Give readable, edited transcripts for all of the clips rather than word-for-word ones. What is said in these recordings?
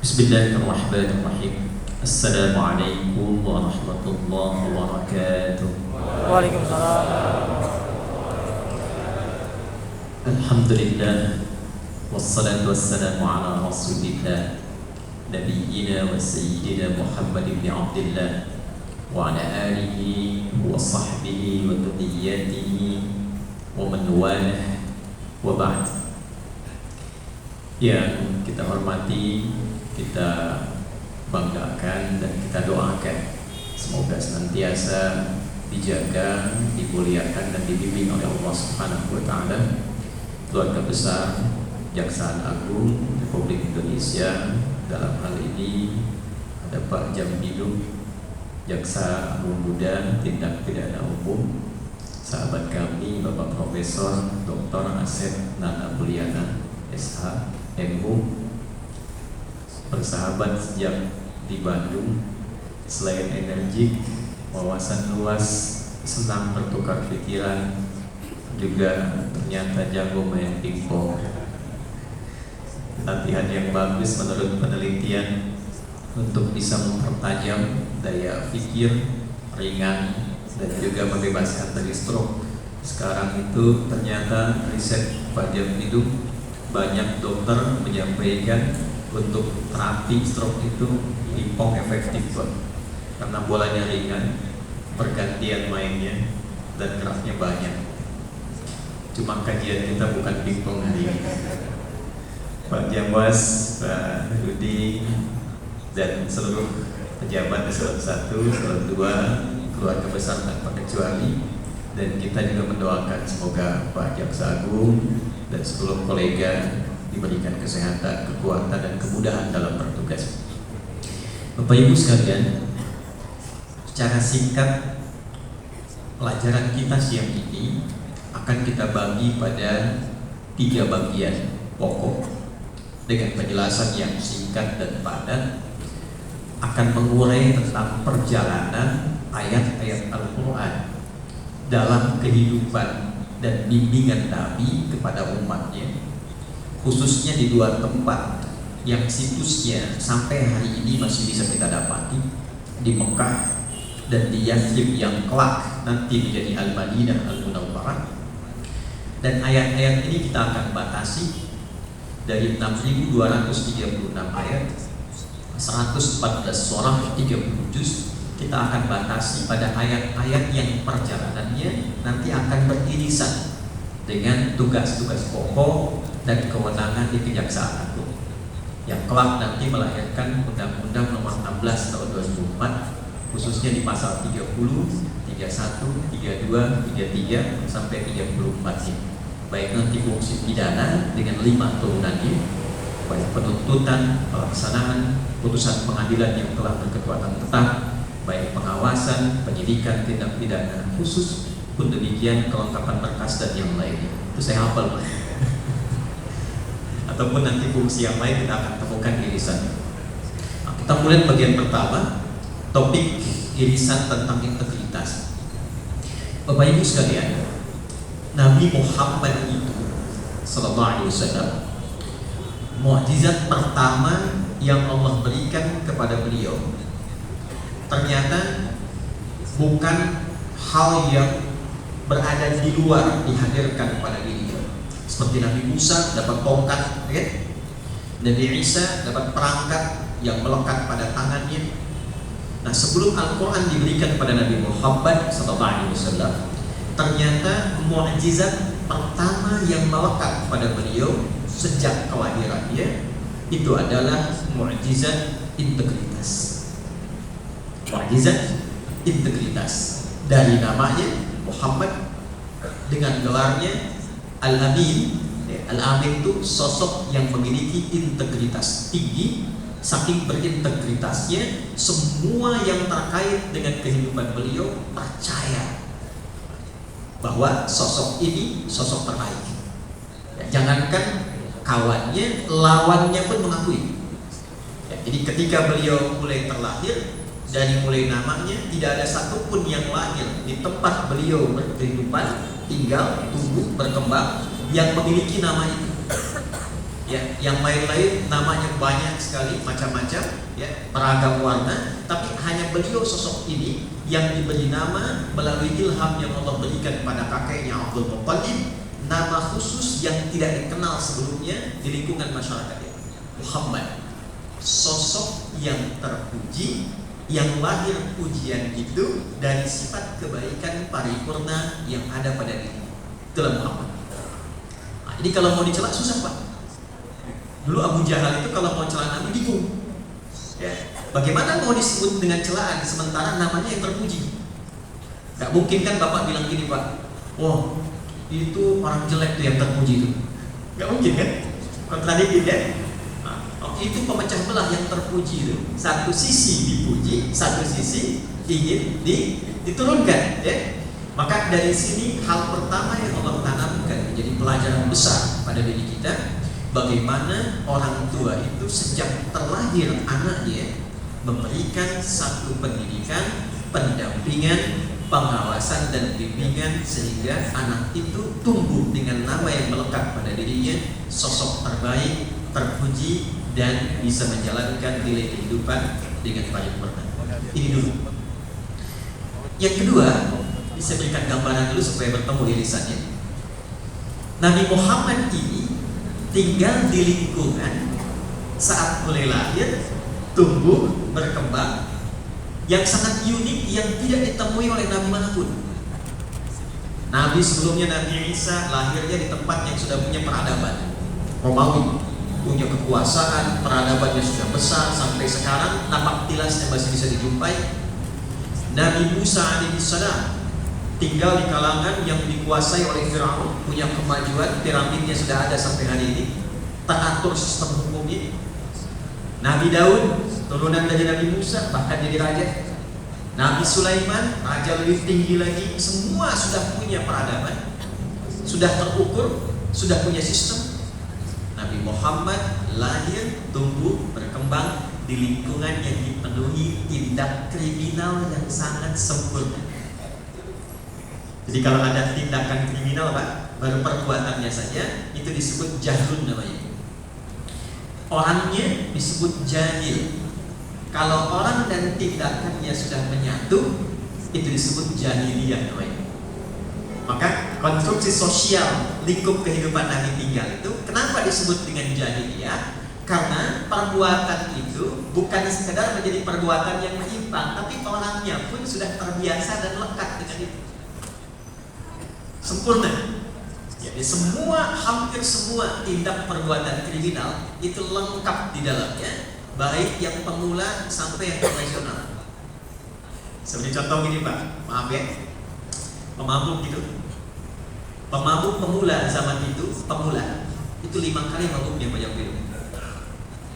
Bismillahirrahmanirrahim. Assalamualaikum warahmatullahi wabarakatuh. Waalaikumsalam. Alhamdulillah wassalatu wassalamu ala rasulillah nabiyyina wa sayyidina Muhammad ibn Abdullah wa ala alihi wa sahbihi wa dhurriyyatihi wa man walah wa ba'd. Yang kita hormati, kita banggakan dan kita doakan semoga senantiasa dijaga, dimuliakan dan dibimbing oleh Allah Subhanahu wa taala keluarga besar Kejaksaan Agung Republik Indonesia. Dalam hal ini ada Pak Jambidum, Jaksa Agung Muda Tindak Pidana Umum, sahabat kami Bapak Profesor Dr. Asep Nana Buliana SH MU, bersahabat sejak di Bandung. Selain energik, wawasan luas, senang bertukar pikiran, juga ternyata jago main pingpong. Latihan yang bagus menurut penelitian untuk bisa mempertajam daya pikir, ringan, dan juga membebaskan dari stroke. Sekarang itu ternyata riset Pak Jambidum, banyak dokter menyampaikan untuk terapi stroke itu pingpong efektif, Pak. Karena bolanya ringan, pergantian mainnya, dan geraknya banyak. Cuma kajian kita bukan pingpong hari ini. Pak Jambas, Pak Rudi, dan seluruh pejabat eselon 1, eselon 2, keluarga besar tanpa kecuali, dan kita juga mendoakan semoga Pak Jaksa Agung dan seluruh kolega diberikan kesehatan, kekuatan, dan kemudahan dalam bertugas. Bapak Ibu sekalian, secara singkat pelajaran kita siang ini akan kita bagi pada 3 bagian pokok dengan penjelasan yang singkat dan padat, akan mengurai tentang perjalanan ayat-ayat Al-Quran dalam kehidupan dan bimbingan Nabi kepada umatnya, khususnya di 2 tempat yang situsnya sampai hari ini masih bisa kita dapati, di Mekah dan di Yathrib yang kelak nanti menjadi Al-Madinah Al-Munawwarah. Dan ayat-ayat ini kita akan batasi dari 6.236 ayat, 114 surah, 30 juz. Kita akan batasi pada ayat-ayat yang perjalanannya nanti akan beririsan dengan tugas-tugas pokok dan kewenangan di Kejaksaan Agung yang kelak nanti melahirkan Undang-Undang Nomor 16 Tahun 2004, khususnya di pasal 30, 31, 32, 33 sampai 34 ini. Baik nanti fungsi pidana dengan 5 turunannya, baik penuntutan, pelaksanaan, putusan pengadilan yang telah berkekuatan tetap, baik pengawasan, penyidikan, tindak pidana khusus, pun demikian kelengkapan berkas dan yang lainnya. Itu saya hafal, Pak. Ataupun nanti fungsi yang lain kita akan temukan irisannya. Nah, kita mulai bagian pertama, topik irisan tentang integritas. Bapak Ibu sekalian, Nabi Muhammad itu sallallahu alaihi wasallam, mukjizat pertama yang Allah berikan kepada beliau ternyata bukan hal yang berada di luar dihadirkan kepada dirinya. Seperti Nabi Musa dapat tongkat, ya? Nabi Isa dapat perangkat yang melekat pada tangannya. Nah, sebelum Al-Quran diberikan kepada Nabi Muhammad SAW, ternyata mukjizat pertama yang melekat pada beliau sejak kelahirannya itu adalah mukjizat integritas. Mukjizat integritas, dari namanya Muhammad dengan gelarnya Al-Amin. Al-Amin itu sosok yang memiliki integritas tinggi. Saking berintegritasnya, semua yang terkait dengan kehidupan beliau percaya bahwa sosok ini sosok terbaik. Ya, jangankan kawannya, lawannya pun mengakui. Ya, jadi ketika beliau mulai terlahir, dari mulai namanya tidak ada satupun yang lahir di tempat beliau berkehidupan, tinggal, tumbuh, berkembang yang memiliki nama itu. Ya, yang lain-lain namanya banyak sekali, macam-macam, ya, beragam warna, tapi hanya beliau sosok ini yang diberi nama melalui ilham yang Allah berikan pada kakeknya Abdul Muttalib, nama khusus yang tidak dikenal sebelumnya di lingkungan masyarakat ini. Muhammad, sosok yang terpuji, yang lahir pujian itu dari sifat kebaikan paripurna yang ada pada diri. Itulah Muhammad. Nah, jadi kalau mau dicela susah Pak. Dulu Abu Jahal itu kalau mau celah Nabi bingung. Ya, bagaimana mau disebut dengan celaan sementara namanya yang terpuji? Gak mungkin kan Bapak bilang gini Pak, wah itu orang jelek tuh yang terpuji itu. Gak mungkin kan? Kontradiktif ya. Itu pemecah belah yang terpuji itu. Satu sisi dipuji, satu sisi ingin diturunkan, ya. Maka dari sini hal pertama yang Allah tanamkan menjadi pelajaran besar pada diri kita, bagaimana orang tua itu sejak terlahir anaknya memberikan satu pendidikan, pendampingan, pengawasan dan bimbingan sehingga anak itu tumbuh dengan nama yang melekat pada dirinya, sosok terbaik, terpuji, dan bisa menjalankan nilai kehidupan dengan paripurna. Ini dulu. Yang kedua, bisa berikan gambaran dulu supaya bertemu irisannya. Nabi Muhammad ini tinggal di lingkungan saat mulai lahir, tumbuh, berkembang yang sangat unik yang tidak ditemui oleh Nabi manapun. Nabi sebelumnya, Nabi Isa, lahirnya di tempat yang sudah punya peradaban Romawi, punya kekuasaan, peradabannya sudah besar, sampai sekarang napak tilasnya masih bisa dijumpai. Nabi Musa alaihissalam tinggal di kalangan yang dikuasai oleh Firaun, punya kemajuan, piramidnya sudah ada sampai hari ini, teratur sistem hukumnya. Nabi Daud, turunan dari Nabi Musa, bahkan jadi raja. Nabi Sulaiman, raja lebih tinggi lagi, semua sudah punya peradaban, sudah terukur, sudah punya sistem. Nabi Muhammad lahir, tumbuh, berkembang di lingkungan yang dipenuhi tindak kriminal yang sangat sempurna. Jadi kalau ada tindakan kriminal Pak, baru perbuatannya saja itu disebut jahlun namanya. Orangnya disebut jahil. Kalau orang dan tindakannya sudah menyatu, itu disebut jahiliyah namanya. Maka konstruksi sosial lingkup kehidupan Nabi tinggal itu kenapa disebut dengan jahiliyah? Karena perbuatan itu bukan sekedar menjadi perbuatan yang menyimpang, tapi orangnya pun sudah terbiasa dan lekat dengan itu. Sempurna. Jadi hampir semua tindak perbuatan kriminal itu lengkap di dalamnya, baik yang pemula sampai yang profesional. Seperti contoh gini Pak, maaf ya, pemabuk gitu. Pemabuk pemula zaman itu, pemula itu 5 kali mabuknya Pak Yafiru.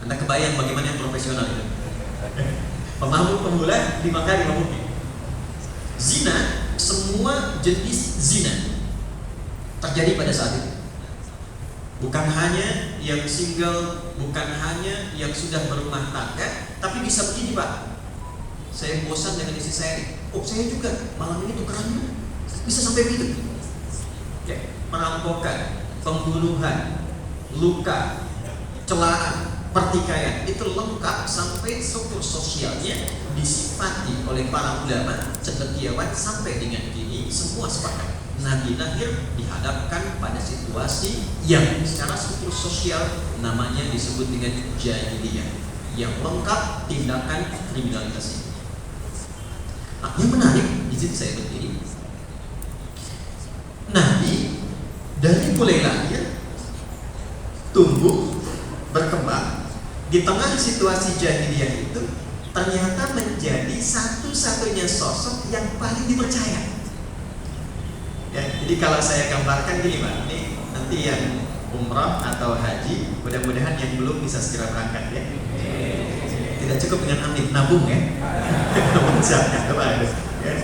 Anda kebayang bagaimana yang profesional itu? Pemabuk pemula 5 kali mabuknya. Zina, semua jenis zina terjadi pada saat itu. Bukan hanya yang single, bukan hanya yang sudah berumah tangga, tapi bisa begini Pak. Saya bosan dengan istri saya. Oh saya juga malam ini tukeran. Bisa sampai begitu. Ya, perampokan, pembunuhan, luka, celaan, pertikaian itu lengkap sampai struktur sosialnya disifati oleh para ulama cendekiawan sampai dengan kini semua sepakat. Nabi lahir dihadapkan pada situasi yang secara struktur sosial namanya disebut dengan jahiliyah, yang lengkap tindakan kriminalitas ini. Nah, yang menarik di sini saya berdiri. Nabi dari mulai lahir, tumbuh, berkembang di tengah situasi jahiliyah itu ternyata menjadi satu-satunya sosok yang paling dipercaya. Ya, jadi kalau saya gambarkan gini Pak, ini nanti yang umrah atau haji, mudah-mudahan yang belum bisa segera berangkat ya. Tidak cukup dengan amin, nabung ya. Nabung zakat apa itu? Ya.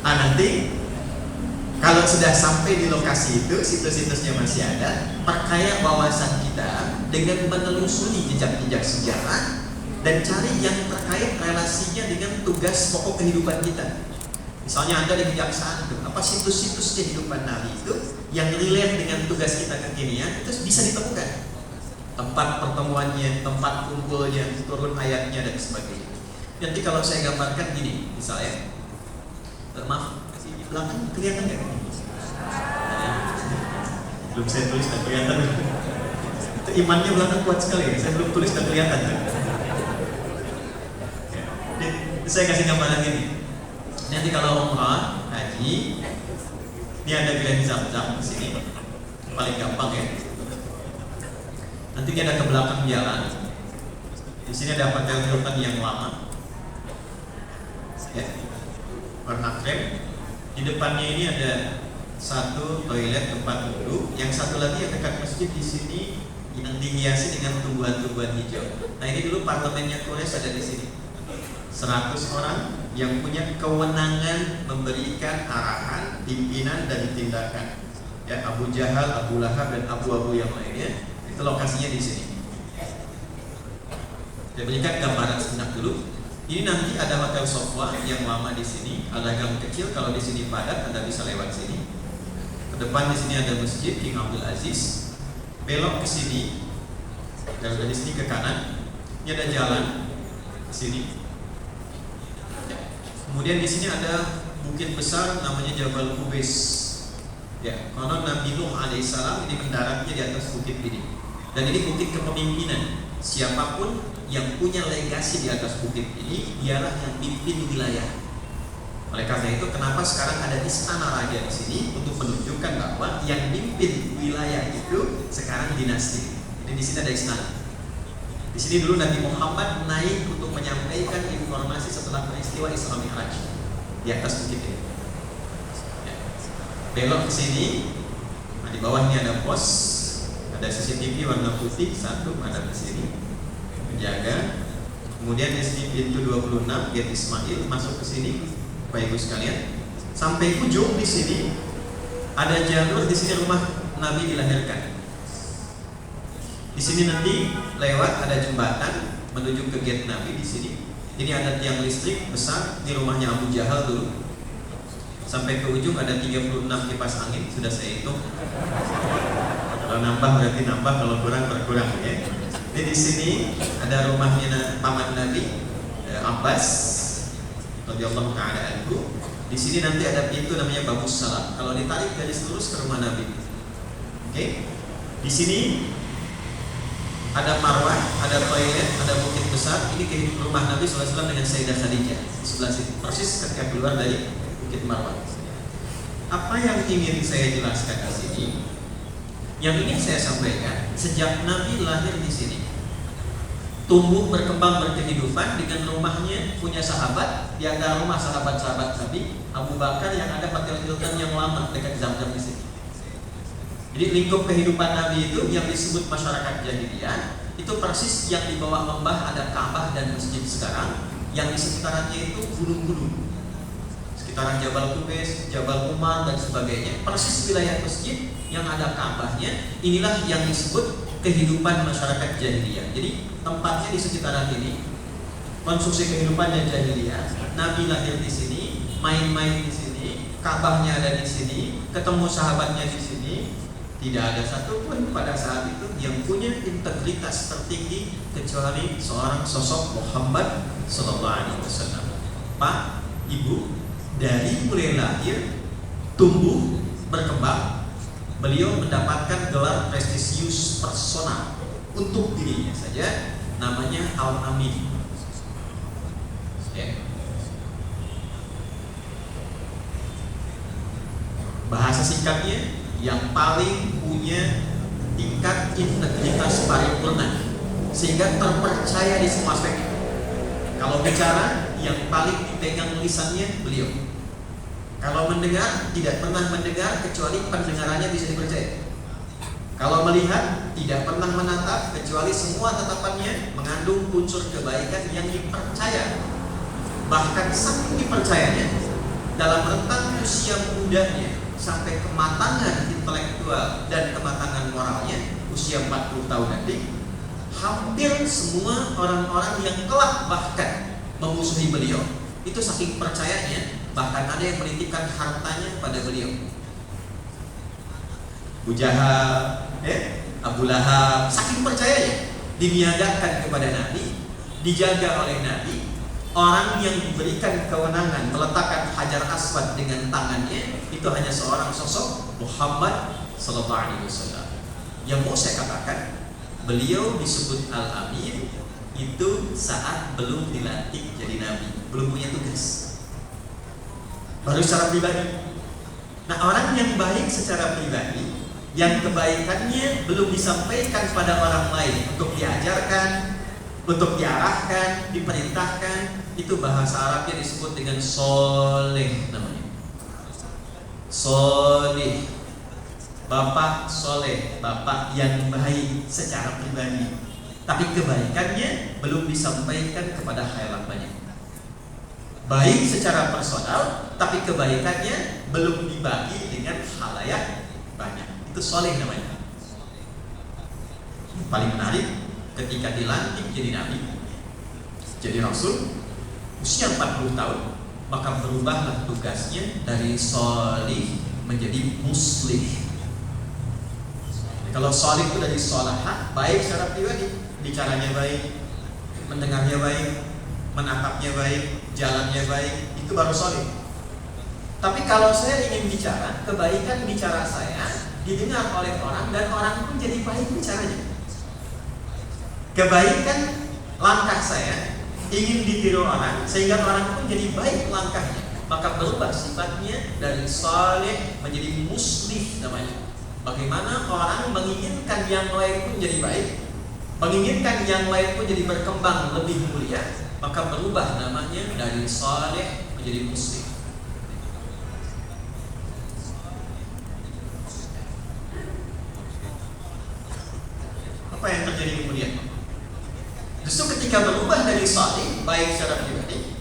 Nanti kalau sudah sampai di lokasi itu, situs-situsnya masih ada, perkaya wawasan kita dengan menelusuri jejak-jejak sejarah dan cari yang terkait relasinya dengan tugas pokok kehidupan kita. Misalnya Anda di kejaksaan itu, apa situs-situs kehidupan Nabi itu yang relate dengan tugas kita kekinian, itu bisa ditemukan. tempat pertemuannya, tempat kumpulnya, turun ayatnya dan sebagainya. Nanti kalau saya gambarkan gini, misalnya, maaf, di belakang kelihatan nggak? Belum saya tulis dan kelihatan. Itu imannya belakang kuat sekali ya. Saya belum tulis dan kelihatan. Saya kasih gambaran gini. Nanti kalau umrah, haji, ini ada Grand Zam-Zam di sini, paling gampang ya. Nanti dia ada ke belakang jalan. Di sini ada Hotel Hilton yang lama, ya, warna krem. Di depannya ini ada satu toilet tempat duduk, yang satu lagi yang dekat masjid di sini yang dihiasi dengan tumbuhan-tumbuhan hijau. Nah ini dulu parlemennya Quraisy ada di sini. 100 orang yang punya kewenangan memberikan arahan, pimpinan dan tindakan. Ya, Abu Jahal, Abu Lahab dan Abu yang lainnya. Itu lokasinya di sini. Saya berikan gambaran sejenak dulu. Ini nanti ada Hotel Sofwa yang lama di sini, ada gang kecil. Kalau di sini padat, Anda bisa lewat sini. Ke depan di sini ada masjid King Abdul Aziz. Belok ke sini, dari sini ke kanan. Ini ada jalan ke sini. Kemudian di sini ada bukit besar namanya Jabal Qubais. Ya, konon Nabi Nuh alaihissalam ini mendaratnya di atas bukit ini. Dan ini bukit kepemimpinan. Siapapun yang punya legasi di atas bukit ini, dialah yang pimpin wilayah. Oleh karena itu, kenapa sekarang ada istana raja di sini untuk menunjukkan bahwa yang pimpin wilayah itu sekarang dinasti. Jadi di sini ada istana. Di sini dulu Nabi Muhammad naik untuk menyampaikan informasi setelah peristiwa Isra Mi'raj di atas bukit ini. Ya. Belok ke sini, nah, di bawahnya ada pos, ada CCTV warna putih satu, ada di sini menjaga. Kemudian di sini pintu 26 gate Ismail masuk ke sini, Bapak Ibu sekalian. Sampai ujung di sini ada jalur, di sini rumah Nabi dilahirkan. Di sini nanti lewat ada jembatan menuju ke gate Nabi di sini. Ini ada tiang listrik besar di rumahnya Abu Jahal dulu. Sampai ke ujung ada 36 kipas angin, sudah saya hitung. Kalau nambah berarti nambah, kalau kurang berkurang ya. Ini di sini ada rumahnya paman Nabi Abbas radhiyallahu ta'ala anhu. Di sini nanti ada pintu namanya Babus Salam. Kalau ditarik garis lurus ke rumah Nabi. Oke. Di sini ada marwah, ada toilet, ada bukit besar. Ini ke rumah Nabi SAW dengan Sayyidah Khadijah di sebelah sini, persis ketika keluar dari bukit marwah. Apa yang ingin saya jelaskan di sini, yang ingin saya sampaikan, sejak Nabi lahir di sini, tumbuh berkembang berkehidupan dengan rumahnya, punya sahabat. Di antara rumah sahabat-sahabat Nabi, Abu Bakar yang ada Hotel Hilton yang lama dekat Zam-Zam di sini. Jadi lingkup kehidupan Nabi itu yang disebut masyarakat jahiliyah itu persis yang di bawah lembah ada Ka'bah dan masjid sekarang, yang di sekitarannya itu gunung-gunung, sekitaran Jabal Qubais, Jabal Umar dan sebagainya, persis wilayah masjid yang ada Ka'bahnya. Inilah yang disebut kehidupan masyarakat jahiliyah. Jadi tempatnya di sekitaran ini, konstruksi kehidupannya jahiliyah. Nabi lahir di sini, main-main di sini, Ka'bahnya ada di sini, ketemu sahabatnya di sini. Tidak ada satupun pada saat itu yang punya integritas tertinggi kecuali seorang sosok Muhammad Sallallahu Alaihi Wasallam. Pak, Ibu, dari mulai lahir, tumbuh, berkembang, beliau mendapatkan gelar prestisius personal untuk dirinya saja, namanya Al-Amin. Ya. Bahasa singkatnya, yang paling punya tingkat integritas paripurna sehingga terpercaya di semua aspek. Kalau bicara, yang paling dipegang lisannya beliau. Kalau mendengar, tidak pernah mendengar kecuali pendengarannya bisa dipercaya. Kalau melihat, tidak pernah menatap kecuali semua tatapannya mengandung unsur kebaikan yang dipercaya. Bahkan saking dipercayanya, dalam rentang usia mudanya sampai kematangan intelektual dan kematangan moralnya, usia 40 tahun nanti, hampir semua orang-orang yang kelak bahkan memusuhi beliau itu saking percayanya, bahkan ada yang menitipkan hartanya pada beliau. Abu Jahal, Abu Lahab, saking percayanya, diniagakan kepada Nabi, dijaga oleh Nabi. Orang yang diberikan kewenangan meletakkan Hajar Aswad dengan tangannya itu hanya seorang sosok Muhammad sallallahu alaihi wasallam. Yang mau saya katakan, beliau disebut Al-Amin itu saat belum dilantik jadi nabi, belum punya tugas, baru secara pribadi. Nah, orang yang baik secara pribadi, yang kebaikannya belum disampaikan pada orang lain untuk diajarkan, untuk diarahkan, diperintahkan, itu bahasa Arabnya disebut dengan soleh namanya. Soleh, bapak soleh, bapak yang baik secara pribadi, tapi kebaikannya belum disampaikan kepada khalayak banyak. Baik secara personal, tapi kebaikannya belum dibagi dengan khalayak banyak. Itu soleh namanya. Yang paling menarik, ketika dilantik jadi nabi, jadi rasul, usia 40 tahun, maka berubahlah tugasnya dari solih menjadi muslih. Kalau solih itu dari solaha, baik secara pribadi, bicaranya baik, mendengarnya baik, menatapnya baik, jalannya baik, itu baru solih. Tapi kalau saya ingin bicara, kebaikan bicara saya didengar oleh orang dan orang pun jadi baik bicaranya. Kebaikan langkah saya ingin ditiru orang sehingga orang pun jadi baik langkahnya, maka berubah sifatnya dari saleh menjadi muslih namanya. Bagaimana orang menginginkan yang lain pun jadi baik, menginginkan yang lain pun jadi berkembang lebih mulia, maka berubah namanya dari saleh menjadi muslih. Apa yang terjadi kemudian? Justru ketika berubah dari salih, baik secara pribadi,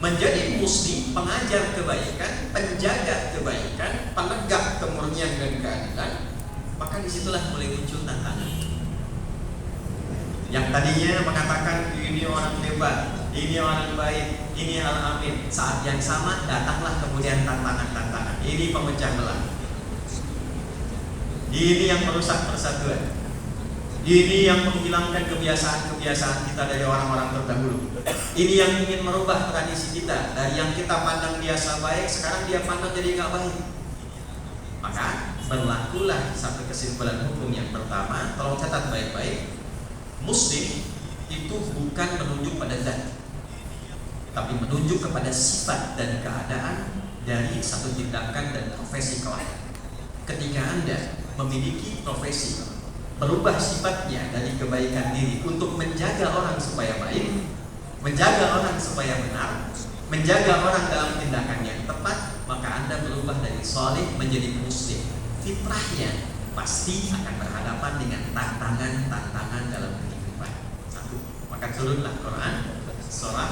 menjadi muslim, pengajar kebaikan, penjaga kebaikan, penegak kemurnian dan keadilan, maka disitulah mulai muncul tantangan. Yang tadinya mengatakan ini orang hebat, ini orang baik, ini Al-Amin, saat yang sama datanglah kemudian tantangan-tantangan. Ini pemecah belah, ini yang merusak persatuan, ini yang menghilangkan kebiasaan-kebiasaan kita dari orang-orang terdahulu. Ini yang ingin merubah tradisi kita, dari yang kita pandang biasa baik, sekarang dia pandang jadi nggak baik. Maka berlakulah satu kesimpulan hukum yang pertama, tolong catat baik-baik. Muslim itu bukan menunjuk pada zat, tapi menunjuk kepada sifat dan keadaan dari satu tindakan dan profesi kelak. Ketika Anda memiliki profesi, berubah sifatnya dari kebaikan diri untuk menjaga orang supaya baik, menjaga orang supaya benar, menjaga orang dalam tindakan yang tepat, maka Anda berubah dari soleh menjadi muslim. Fitrahnya pasti akan berhadapan dengan tantangan-tantangan dalam kehidupan. Satu, maka turunlah Quran surah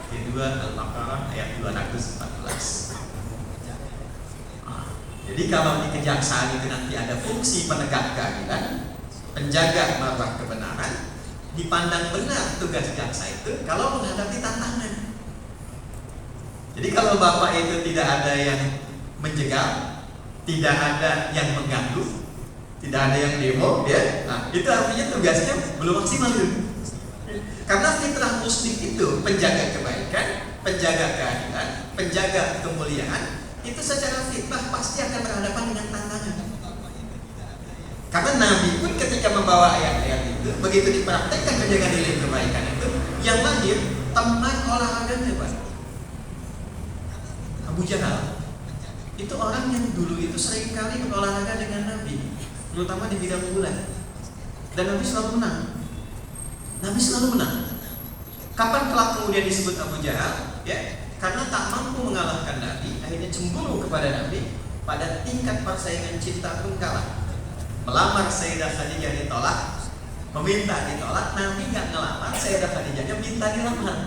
kedua Al-Baqarah ayat 214. Jadi kalau di kejaksaan itu nanti ada fungsi penegak keadilan, penjaga marwah kebenaran, dipandang benar tugas jaksa itu kalau menghadapi tantangan. Jadi kalau bapak itu tidak ada yang menjegal, tidak ada yang mengganggu, tidak ada yang demo, ya, nah itu artinya tugasnya belum maksimal itu. Karena fitrah muslim itu penjaga kebaikan, penjaga keadilan, penjaga kemuliaan, itu secara fitrah pasti akan berhadapan dengan tantangan. Karena Nabi pun ketika membawa ayat-ayat itu, begitu dipraktekkan menjaga nilai kebaikan itu, yang lahir teman olahraganya, Pak. Abu Jahal itu orang yang dulu itu sering kali berolahraga dengan Nabi, terutama di bidang bulan. Dan Nabi selalu menang. Nabi selalu menang. Kapan kelak kemudian disebut Abu Jahal? Ya, karena tak mampu mengalahkan Nabi, akhirnya cemburu kepada Nabi, pada tingkat persaingan cinta pun kalah. Melamar Sayyidah Khadijah ditolak, meminta ditolak, Nabi nggak ngelamar, Sayyidah Khadijahnya minta dilamar.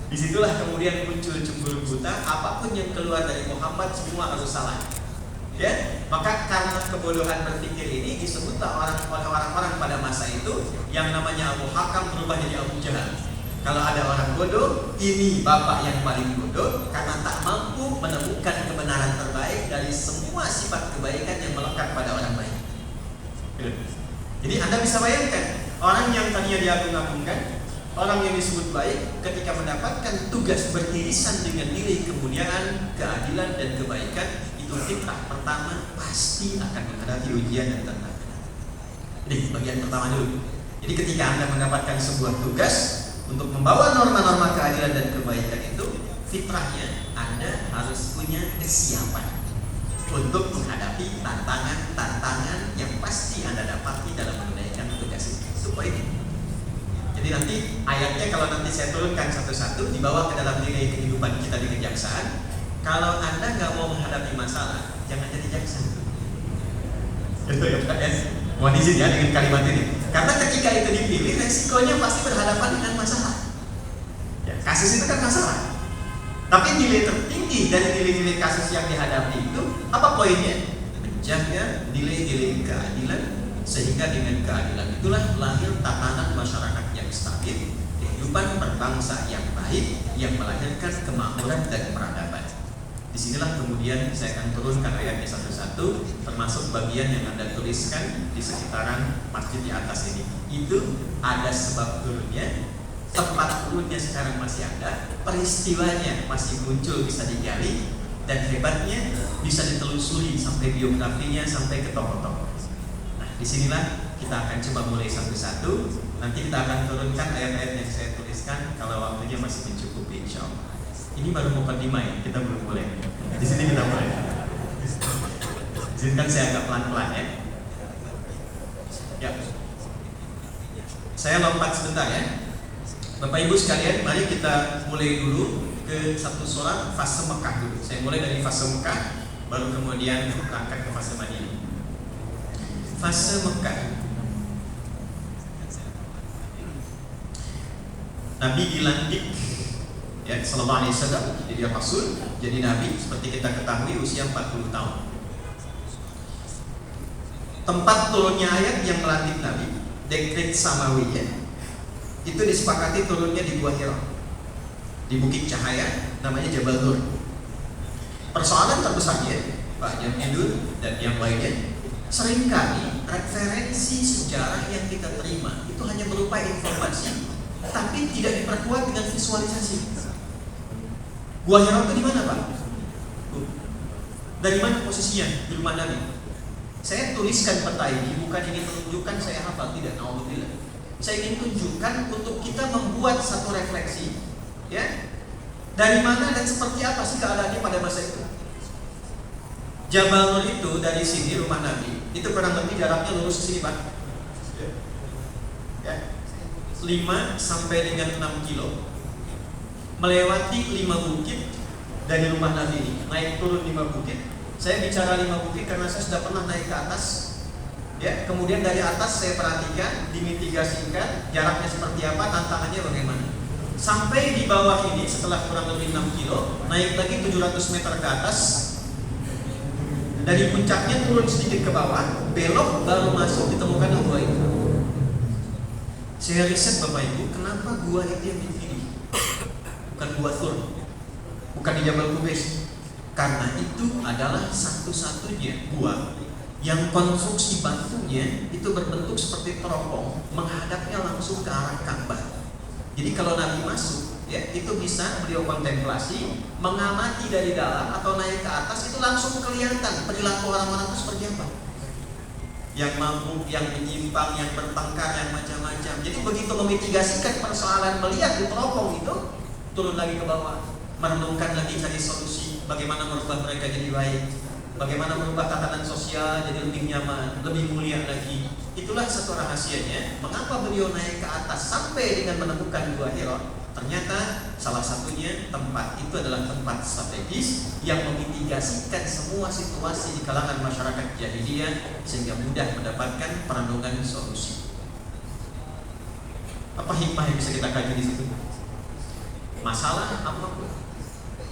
Disitulah kemudian muncul cemburu buta, apapun yang keluar dari Muhammad semua harus salah. Ya, maka karena kebodohan berpikir ini disebutlah orang-orang pada masa itu yang namanya Abu Hakam berubah jadi Abu Jahal. Kalau ada orang bodoh, ini bapak yang paling bodoh karena tak mampu menemukan kebenaran terbaik dari semua sifat kebaikan yang melekat pada orang baik. Jadi Anda bisa bayangkan, orang yang tadinya diagung-agungkan, orang yang disebut baik, ketika mendapatkan tugas beririsan dengan nilai kemuliaan, keadilan, dan kebaikan, itu fitrah pertama pasti akan menghadapi ujian dan tantangan. Jadi bagian pertama dulu. Jadi ketika Anda mendapatkan sebuah tugas untuk membawa norma-norma keadilan dan kebaikan itu, fitrahnya Anda harus punya kesiapan untuk menghadapi tantangan-tantangan yang pasti Anda dapati dalam menunaikan tugas itu. Itu poinnya. Jadi nanti ayatnya kalau nanti saya turunkan satu-satu dibawa ke dalam nilai kehidupan kita di kejaksaan. Kalau Anda nggak mau menghadapi masalah, jangan jadi jaksa. Itu ya Pak ya. Mohon izin ya dengan kalimat ini. Karena ketika itu dipilih, resikonya pasti berhadapan dengan masalah. Ya, kasus itu kan masalah. Tapi nilai tertinggi dari nilai-nilai kasus yang dihadapi itu apa poinnya? Menjaga nilai-nilai keadilan, sehingga dengan keadilan itulah lahir tatanan masyarakat yang stabil, kehidupan berbangsa yang baik, yang melahirkan kemakmuran dan peradaban. Disinilah kemudian saya akan turunkan ayatnya satu-satu, termasuk bagian yang Anda tuliskan di sekitaran masjid di atas ini. Itu ada sebab turunnya, tempat turunnya sekarang masih ada, peristiwanya masih muncul, bisa digali, dan hebatnya bisa ditelusuri sampai biografinya, sampai ke tokoh-tokoh. Nah, disinilah kita akan coba mulai satu-satu. Nanti kita akan turunkan ayat-ayat yang saya tuliskan kalau waktunya masih mencukupi, insya Allah. Ini baru mukadimah ya, kita belum mulai. Di sini kita mulai. Izinkan saya agak pelan-pelan ya. Ya. Saya lompat sebentar ya. Bapak Ibu sekalian, mari kita mulai dulu ke satu surah fase Mekah dulu. Saya mulai dari fase Mekah, baru kemudian berangkat ke fase Madinah. Fase Mekah. Nabi dilantik ya, sallallahu alaihi wasallam jadi rasul, jadi nabi, seperti kita ketahui usia 40 tahun. Tempat turunnya ayat yang melantik nabi, dekret samawiyah, itu disepakati turunnya di Gua Hira, di Bukit Cahaya, namanya Jabal Nur. Persoalan terbesarnya, Pak Jamil dan yang lainnya, seringkali referensi sejarah yang kita terima itu hanya berupa informasi, tapi tidak diperkuat dengan visualisasi. Gua Hira itu di mana, Pak? Dari mana posisinya di rumah Nabi? Saya tuliskan peta ini bukan ingin menunjukkan saya hafal, tidak, alhamdulillah. Saya ingin tunjukkan untuk kita membuat satu refleksi, ya, dari mana dan seperti apa sih keadaannya pada masa itu. Jabal Nur itu dari sini rumah Nabi itu kurang lebih jaraknya lurus ke sini, Pak. Ya. 5 sampai dengan 6 kilo. Melewati 5 bukit dari rumah Nabi ini, naik turun 5 bukit. Saya bicara 5 bukit karena saya sudah pernah naik ke atas. Ya, kemudian dari atas saya perhatikan, dimitigasikan jaraknya seperti apa, tantangannya bagaimana. Sampai di bawah ini setelah kurang lebih 6 kilo, naik lagi 700 meter ke atas. Dari puncaknya turun sedikit ke bawah, belok baru masuk ditemukan gua itu. Saya riset Bapak Ibu, kenapa gua itu yang dipilih? Bukan Gua Thur, bukan di Jabal Qubais. Karena itu adalah satu-satunya gua yang konstruksi batunya itu berbentuk seperti teropong, menghadapnya langsung ke arah Ka'bah. Jadi kalau Nabi masuk, ya, itu bisa beliau kontemplasi, mengamati dari dalam atau naik ke atas, itu langsung kelihatan perilaku orang-orang itu seperti apa. Yang mabuk, yang menyimpang, yang bertengkar, yang macam-macam. Jadi begitu memitigasikan persoalan melihat di teropong itu, turun lagi ke bawah, merenungkan lagi cari solusi bagaimana merubah mereka jadi baik, bagaimana merubah tatanan sosial jadi lebih nyaman, lebih mulia lagi. Itulah satu rahasianya mengapa beliau naik ke atas sampai dengan menemukan Gua Hira. Ternyata salah satunya tempat itu adalah tempat strategis yang memitigasikan semua situasi di kalangan masyarakat jahiliyah sehingga mudah mendapatkan perenungan solusi. Apa hikmah yang bisa kita kaji di situ? Masalah apapun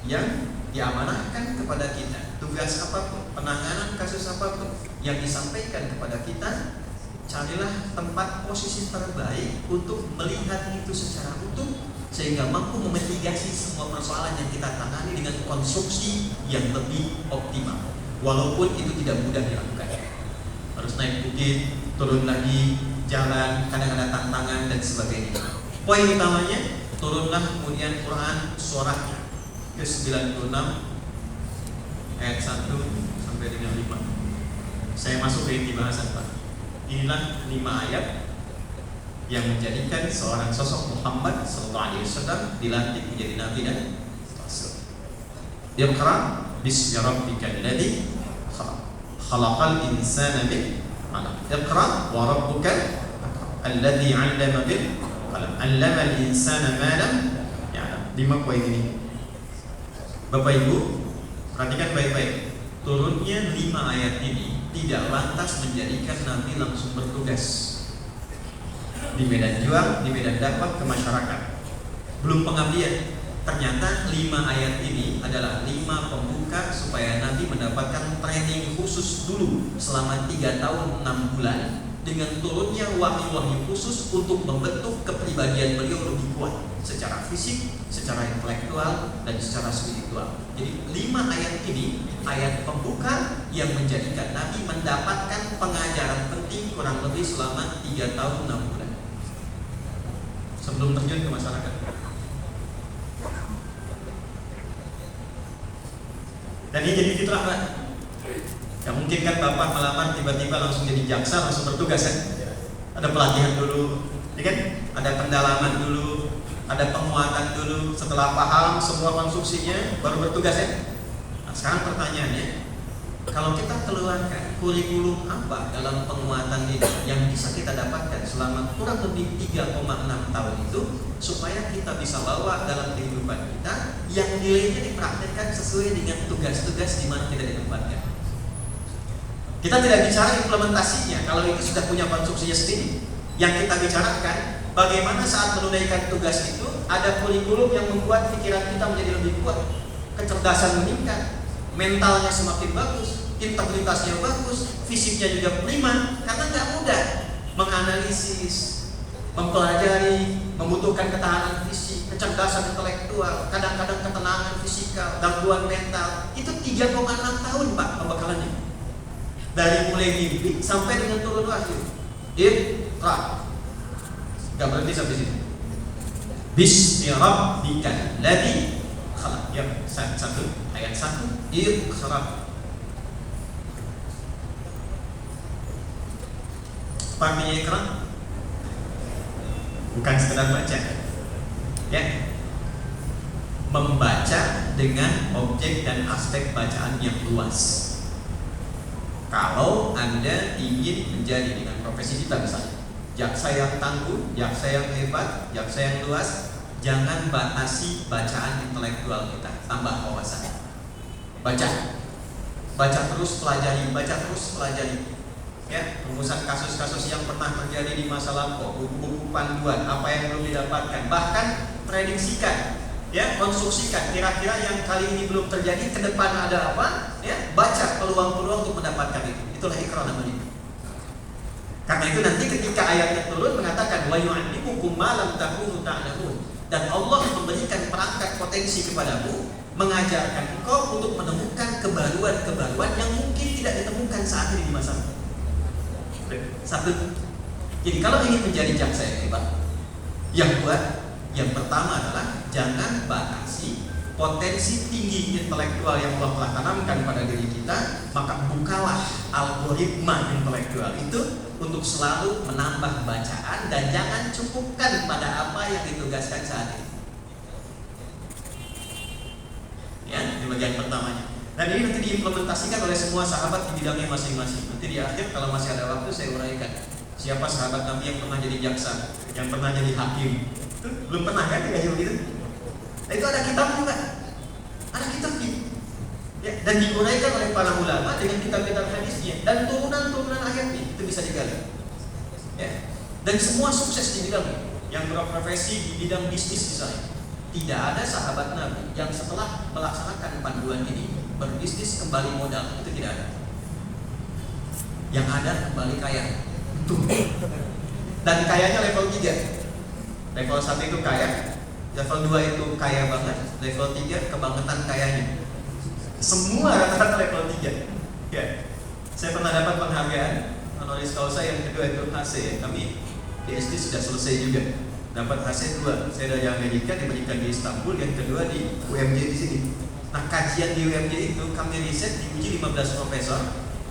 yang diamanahkan kepada kita, tugas apapun, penanganan kasus apapun yang disampaikan kepada kita, carilah tempat posisi terbaik untuk melihat itu secara utuh sehingga mampu memitigasi semua persoalan yang kita tangani dengan konstruksi yang lebih optimal. Walaupun itu tidak mudah dilakukan, harus naik bukit, turun lagi, jalan, kadang ada tantangan dan sebagainya. Poin utamanya, turunlah kemudian Quran surahnya ke-96 ayat 1 sampai dengan 5. Saya masuk ke inti bahasan, Pak. Inilah 5 ayat yang menjadikan seorang sosok Muhammad SAW dilantik menjadi nabi dan rasul. Iqra bismi rabbikal ladzi khalaq. Khalaqal insana min 'alaq. Iqra wa rabbukal alladzi 'allama bil qalam. 'Allamal insana ma lam ya'lam. 5 poin ini. Bapak Ibu, perhatikan baik-baik. Turunnya 5 ayat ini tidak lantas menjadikan nabi langsung bertugas di medan juang, di medan dakwah ke masyarakat. Belum pengabdian. Ternyata 5 ayat ini adalah 5 pembuka supaya Nabi mendapatkan training khusus dulu selama 3 tahun 6 bulan dengan turunnya wahyu-wahyu khusus untuk membentuk kepribadian beliau lebih kuat secara fisik, secara intelektual, dan secara spiritual. Jadi 5 ayat ini ayat pembuka yang menjadikan Nabi mendapatkan pengajaran penting kurang lebih selama 3 tahun 6 bulan sebelum terjun ke masyarakat. Dan ini jadi fitrah, Pak. Gak mungkin kan Bapak melamar tiba-tiba langsung jadi jaksa, langsung bertugas kan? Ada pelatihan dulu, ya kan? Ada pendalaman dulu, ada penguatan dulu. Setelah paham semua konstruksinya, baru bertugas ya. Nah, sekarang pertanyaannya, kalau kita keluarkan kurikulum apa dalam penguatan ini yang bisa kita dapatkan selama kurang lebih 3,6 tahun itu, supaya kita bisa bawa dalam kehidupan kita yang nilainya dipraktekkan sesuai dengan tugas-tugas di mana kita ditempatkan. Kita tidak bicara implementasinya, kalau itu sudah punya konstruksinya sendiri. Yang kita bicarakan bagaimana saat menunaikan tugas itu ada kurikulum yang membuat pikiran kita menjadi lebih kuat, kecerdasan meningkat, mentalnya semakin bagus, integritasnya bagus, fisiknya juga prima, karena nggak mudah menganalisis, mempelajari, membutuhkan ketahanan fisik, kecerdasan intelektual, kadang-kadang ketenangan fisikal, gangguan mental. Itu 3,6 tahun Pak pembekalannya. Dari mulai mimpi sampai dengan turun wahyu. Iqra. Gak berhenti sampai situ. Bismi rabbikal ladzi khalaq. Ya, satu ayat 1 Iqra. Artinya Iqra bukan sekedar baca, ya, membaca dengan objek dan aspek bacaan yang luas. Kalau Anda ingin menjadi dengan profesi kita misalnya jaksa yang tangguh, jaksa yang hebat, jaksa yang luas, jangan batasi bacaan intelektual kita, tambah wawasan. Baca terus pelajari, ya, rumusan kasus-kasus yang pernah terjadi di masa lampau, buku-buku panduan, apa yang belum didapatkan, bahkan prediksikan, ya, konstruksikan kira-kira yang kali ini belum terjadi, ke depan ada apa, ya, baca peluang-peluang untuk mendapatkan itu. Itulah Iqra namanya. Karena itu nanti ketika ayatnya turun mengatakan wa yu'allimukum ma lam takunu ta'lamun, dan Allah memberikan perangkat potensi kepadamu, mengajarkan engkau untuk menemukan kebaruan-kebaruan yang mungkin tidak ditemukan saat ini di masa lalu. Satu. Jadi kalau ingin menjadi jaksa yang hebat, yang kuat, yang pertama adalah jangan batasi potensi tinggi intelektual yang Allah telah tanamkan pada diri kita, maka bukalah algoritma intelektual itu untuk selalu menambah bacaan dan jangan cukupkan pada apa yang ditugaskan saat ini. Ya, ini bagian pertamanya. Dan ini nanti diimplementasikan oleh semua sahabat di bidangnya masing-masing. Nanti di akhir kalau masih ada waktu saya uraikan siapa sahabat Nabi yang pernah jadi jaksa, yang pernah jadi hakim. Belum pernah kan dikasih begitu? Nah, itu ada kitab juga, ada kitabnya, ya, dan diuraikan oleh para ulama dengan kitab-kitab hadisnya dan turunan-turunan ayatnya itu bisa digali, ya. Dan semua sukses di bidangnya, yang berprofesi di bidang bisnis misalnya. Tidak ada sahabat Nabi yang setelah melaksanakan panduan ini berbisnis kembali modal, itu tidak ada. Yang ada kembali kaya, dan kayanya level 3. Level 1 itu kaya, level 2 itu kaya banget, level 3 kebangetan kayanya. Semua rata-rata level 3. Ya. Saya pernah dapat penghargaan honoris causa yang kedua itu HC ya. Kami di SD sudah selesai juga. Dapat HC 2. Saya dari Amerika, diberikan di Istanbul, yang kedua di UMJ di sini. Nah, kajian di UMJ itu kami riset diuji 15 profesor.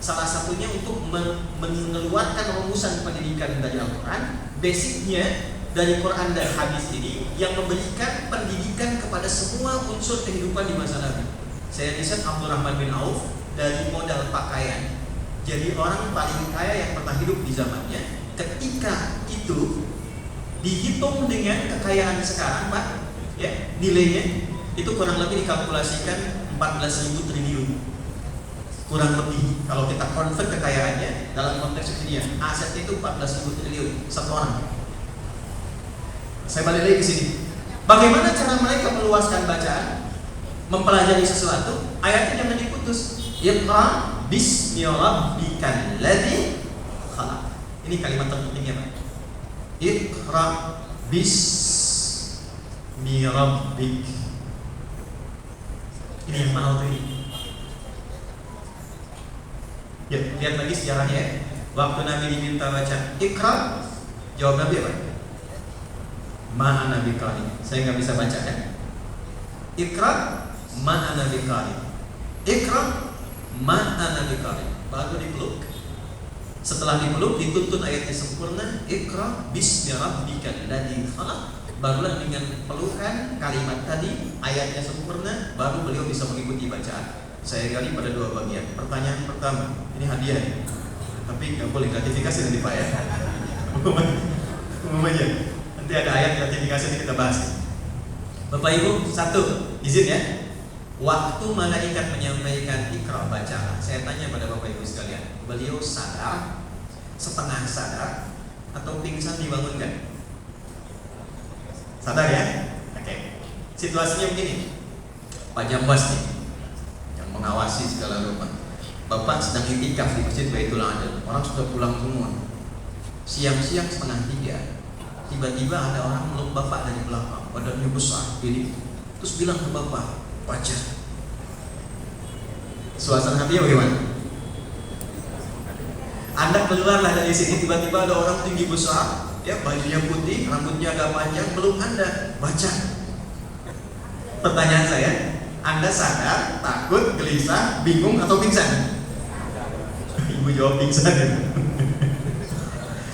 Salah satunya untuk mengeluarkan rumusan pendidikan dari Al-Quran, basicnya dari Quran dan hadis ini yang memberikan pendidikan kepada semua unsur kehidupan di masa Nabi. Saya riset Abdurrahman bin Auf dari modal pakaian. Jadi orang paling kaya yang pernah hidup di zamannya, ketika itu dihitung dengan kekayaan sekarang, Pak, ya, nilainya itu kurang lebih dikalkulasikan 14.000 triliun. Kurang lebih kalau kita convert kekayaannya dalam konteks kekinian, asetnya itu 14.000 triliun satu orang. Saya balik lagi ke sini. Bagaimana cara mereka meluaskan bacaan, mempelajari sesuatu? Ayatnya jangan diputus. Iqra bismi rabbikal ladzi khalaq. Ini kalimat terpentingnya, Pak. Iqra bismi rabbik. Ini yang mahal tuh ini. Ya, lihat lagi sejarahnya ya. Waktu Nabi diminta baca Iqra, jawab Nabi apa? Ma'ana biqari. Saya nggak bisa baca kan? Iqra ma'ana biqari. Iqra ma'ana biqari. Baru dipeluk. Setelah dipeluk dituntun ayatnya sempurna. Iqra bismi rabbikal ladzi khalaq. Barulah dengan pelukan kalimat tadi ayatnya sempurna, baru beliau bisa mengikuti bacaan. Saya gali pada dua bagian. Pertanyaan pertama, ini hadiah ya? Tapi nggak boleh gratifikasi nanti Pak ya. Umumnya nanti ada ayat gratifikasi yang kita bahas. Bapak Ibu, satu, izin ya. Waktu malaikat menyampaikan Iqra bacalah, saya tanya pada Bapak Ibu sekalian, beliau sadar, setengah sadar, atau pingsan dibangunkan? Sadar ya? Oke. Situasinya begini, Pak Jambas nih mengawasi segala rumah. Bapak sedang itikaf di Masjid Baitul Adil. Orang sudah pulang semua. Siang-siang 2:30, tiba-tiba ada orang meluk Bapak dari belakang. Badannya besar, gini. Terus bilang ke Bapak, baca. Suasana hatinya bagaimana? Anda keluarlah dari sini, tiba-tiba ada orang tinggi besar, ya, bajunya putih, rambutnya agak panjang, meluk Anda, baca. Pertanyaan saya, Anda sadar, takut, gelisah, bingung, atau pingsan? Ibu jawab pingsan ya.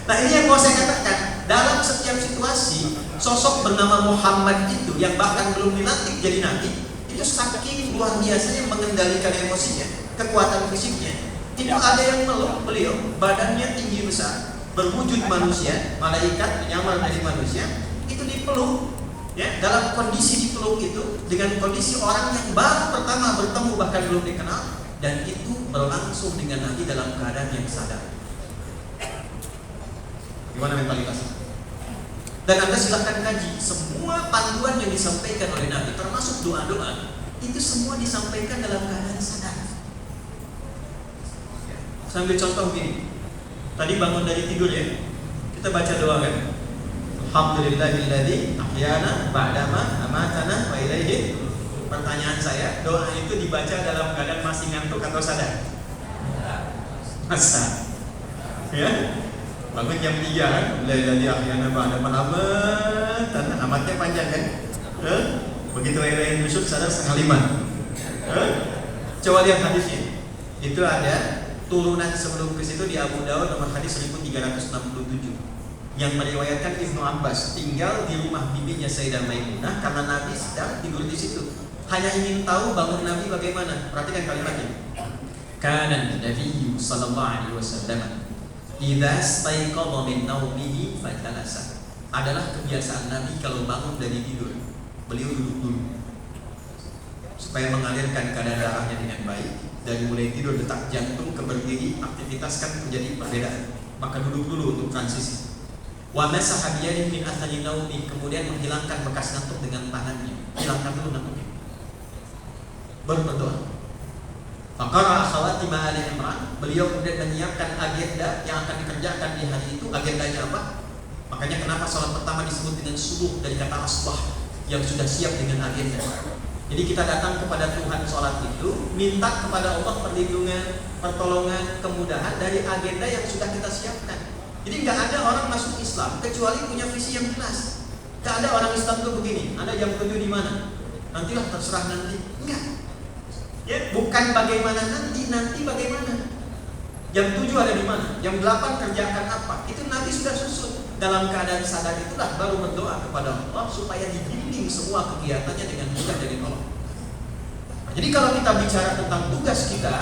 Nah ini yang mau saya katakan, dalam setiap situasi, sosok bernama Muhammad itu yang bahkan belum dilantik jadi nabi, itu saking luar biasanya mengendalikan emosinya, kekuatan fisiknya. Itu ada yang meluk beliau, badannya tinggi besar, berwujud manusia, malaikat menyamar dari manusia, itu dipeluk. Ya, dalam kondisi dipeluk itu dengan kondisi orang yang baru pertama bertemu bahkan belum dikenal, dan itu berlangsung dengan Nabi dalam keadaan yang sadar. Gimana mentalitasnya? Dan Anda silahkan kaji semua panduan yang disampaikan oleh Nabi, termasuk doa-doa, itu semua disampaikan dalam keadaan sadar. Sambil contoh gini, tadi bangun dari tidur ya, kita baca doa kan? Alhamdulillahilladzi ahyana ba'dama amatana wa ilaihi. Pertanyaan saya, doa itu dibaca dalam keadaan masih ngantuk atau sadar? Masa? Ya? Bangun jam 3 kan? Alhamdulillahilladzi ahyana ba'dama amatana. Amatnya panjang kan? Begitu ilaihi nusyur sadar 4:30. Coba lihat hadisnya. Itu ada turunan sebelum ke situ di Abu Daud nomor hadis 1367. Yang meriwayatkan Ibnu Abbas tinggal di rumah bibinya Sayyidah Maimunah karena Nabi sedang tidur di situ. Hanya ingin tahu bangun Nabi bagaimana. Perhatikan kalimatnya. Kana Nabi sallallahu alaihi wasallam idza staiqadha min naumihi fajalasa. Adalah kebiasaan Nabi kalau bangun dari tidur, beliau duduk dulu supaya mengalirkan kadar darahnya dengan baik. Dari mulai tidur, detak jantung ke berdiri, aktivitas kan menjadi perbedaan. Maka duduk dulu untuk transisi. Wa masaha biyadihi min athari naumi, kemudian menghilangkan bekas ngantuk dengan tangannya. Hilangkan dulu ngantuknya. Baru berdoa. Faqara akhawati ma Ali Imran, beliau kemudian menyiapkan agenda yang akan dikerjakan di hari itu. Agendanya apa? Makanya kenapa salat pertama disebut dengan subuh dari kata asbah, yang sudah siap dengan agenda. Jadi kita datang kepada Tuhan sholat itu, minta kepada Allah perlindungan, pertolongan, kemudahan dari agenda yang sudah kita siapkan. Jadi nggak ada orang masuk Islam kecuali punya visi yang jelas. Nggak ada orang Islam tuh begini, Anda jam 7 di mana? Nantilah terserah nanti. Enggak. Ya, bukan bagaimana nanti bagaimana. Jam 7 ada di mana? Jam 8 kerjakan apa? Itu Nabi sudah susun. Dalam keadaan sadar itulah baru berdoa kepada Allah supaya dibimbing semua kegiatannya dengan mudah dari Allah. Jadi kalau kita bicara tentang tugas kita,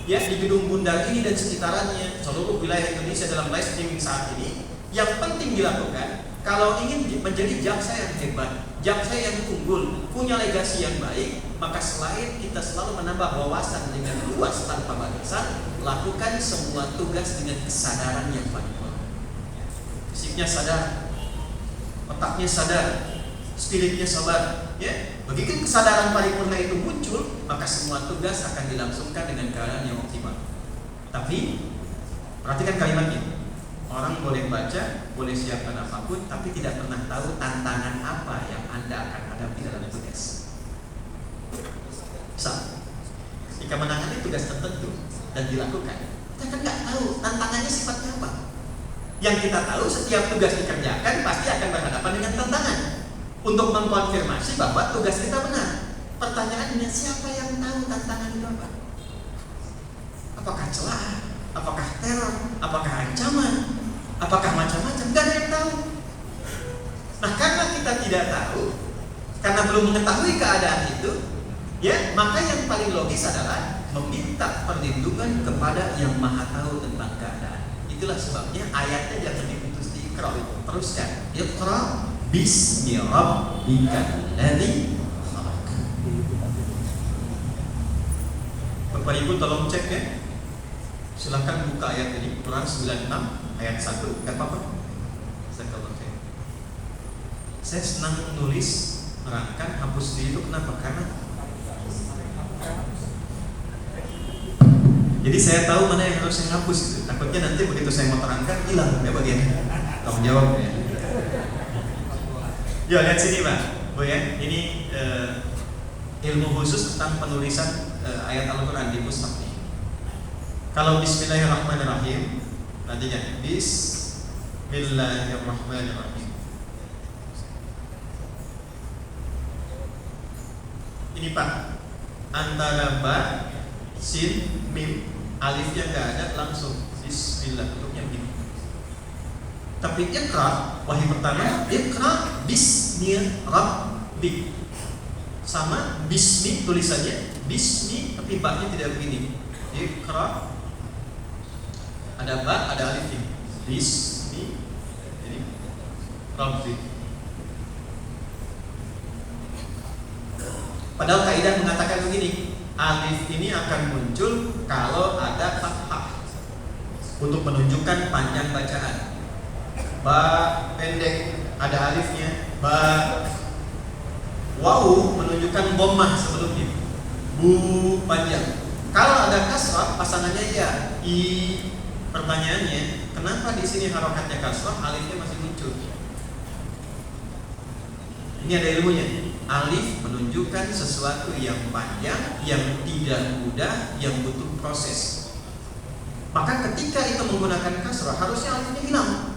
ya di Gedung Bundar ini dan sekitarannya, seluruh wilayah Indonesia dalam live streaming saat ini, yang penting dilakukan kalau ingin menjadi jaksa yang hebat, jaksa yang unggul, punya legasi yang baik, maka selain kita selalu menambah wawasan dengan luas tanpa batasan, lakukan semua tugas dengan kesadaran yang paripurna. Fisiknya sadar, otaknya sadar, spiritnya sabar. Ya, begitu kesadaran paripurna itu muncul, maka semua tugas akan dilangsungkan dengan keadaan yang optimal. Tapi perhatikan kalimatnya. Orang boleh baca, boleh siapkan apapun, tapi tidak pernah tahu tantangan apa yang Anda akan hadapi dalam tugas. Misal, jika menangani tugas tertentu dan dilakukan, kita kan nggak tahu tantangannya sifatnya apa. Yang kita tahu setiap tugas dikerjakan pasti akan berhadapan dengan tantangan. Untuk mengkonfirmasi bahwa tugas kita benar, pertanyaannya siapa yang tahu tantangan itu apa? Apakah celah? Apakah teror? Apakah ancaman? Apakah macam-macam? Gak ada yang tahu. Nah, karena kita tidak tahu, karena belum mengetahui keadaan itu, ya, maka yang paling logis adalah meminta perlindungan kepada yang maha tahu tentang keadaan. Itulah sebabnya ayatnya jangan diputus di Iqra. Teruskan. Iqra bismi rabbikal ladzi khalaq. Bapak Ibu tolong cek ya. Silakan buka ayat ini, Quran 96 ayat 1. Enggak apa-apa. Saya senang nulis, merangkan, hapus sendiri itu kenapa? Karena jadi saya tahu mana yang harus saya hapus itu. Takutnya nanti begitu saya mau terangkan hilang ya bagian tanggung jawab ya. Yo, lihat sini Pak, Bu ya. Ini ilmu khusus tentang penulisan ayat Al-Quran di mushaf nih. Kalau Bismillahirrahmanirrahim, nantinya Bismillahirrahmanirrahim. Ini Pak, antara ba, sin, mim, alifnya nggak ada, langsung Bismillah bentuknya begini. Tapi Iqra, wahyu pertama, Iqra bismi rabbik. Sama bismi tulisannya, bismi tapi ba-nya tidak begini. Iqra ada ba, ada alif ini. Bismi, jadi rabbik. Padahal kaidah mengatakan begini, alif ini akan muncul kalau ada fathah untuk menunjukkan panjang bacaan. Ba pendek ada alifnya, ba. Wawu menunjukkan dhammah sebelumnya. Bu panjang. Kalau ada kasrah pasangannya ya. I. Pertanyaannya, kenapa di sini harokatnya kasrah, alifnya masih muncul? Ini ada ilmunya. Alif menunjukkan sesuatu yang panjang, yang tidak mudah, yang butuh proses. Maka ketika itu menggunakan kasrah, harusnya alifnya hilang.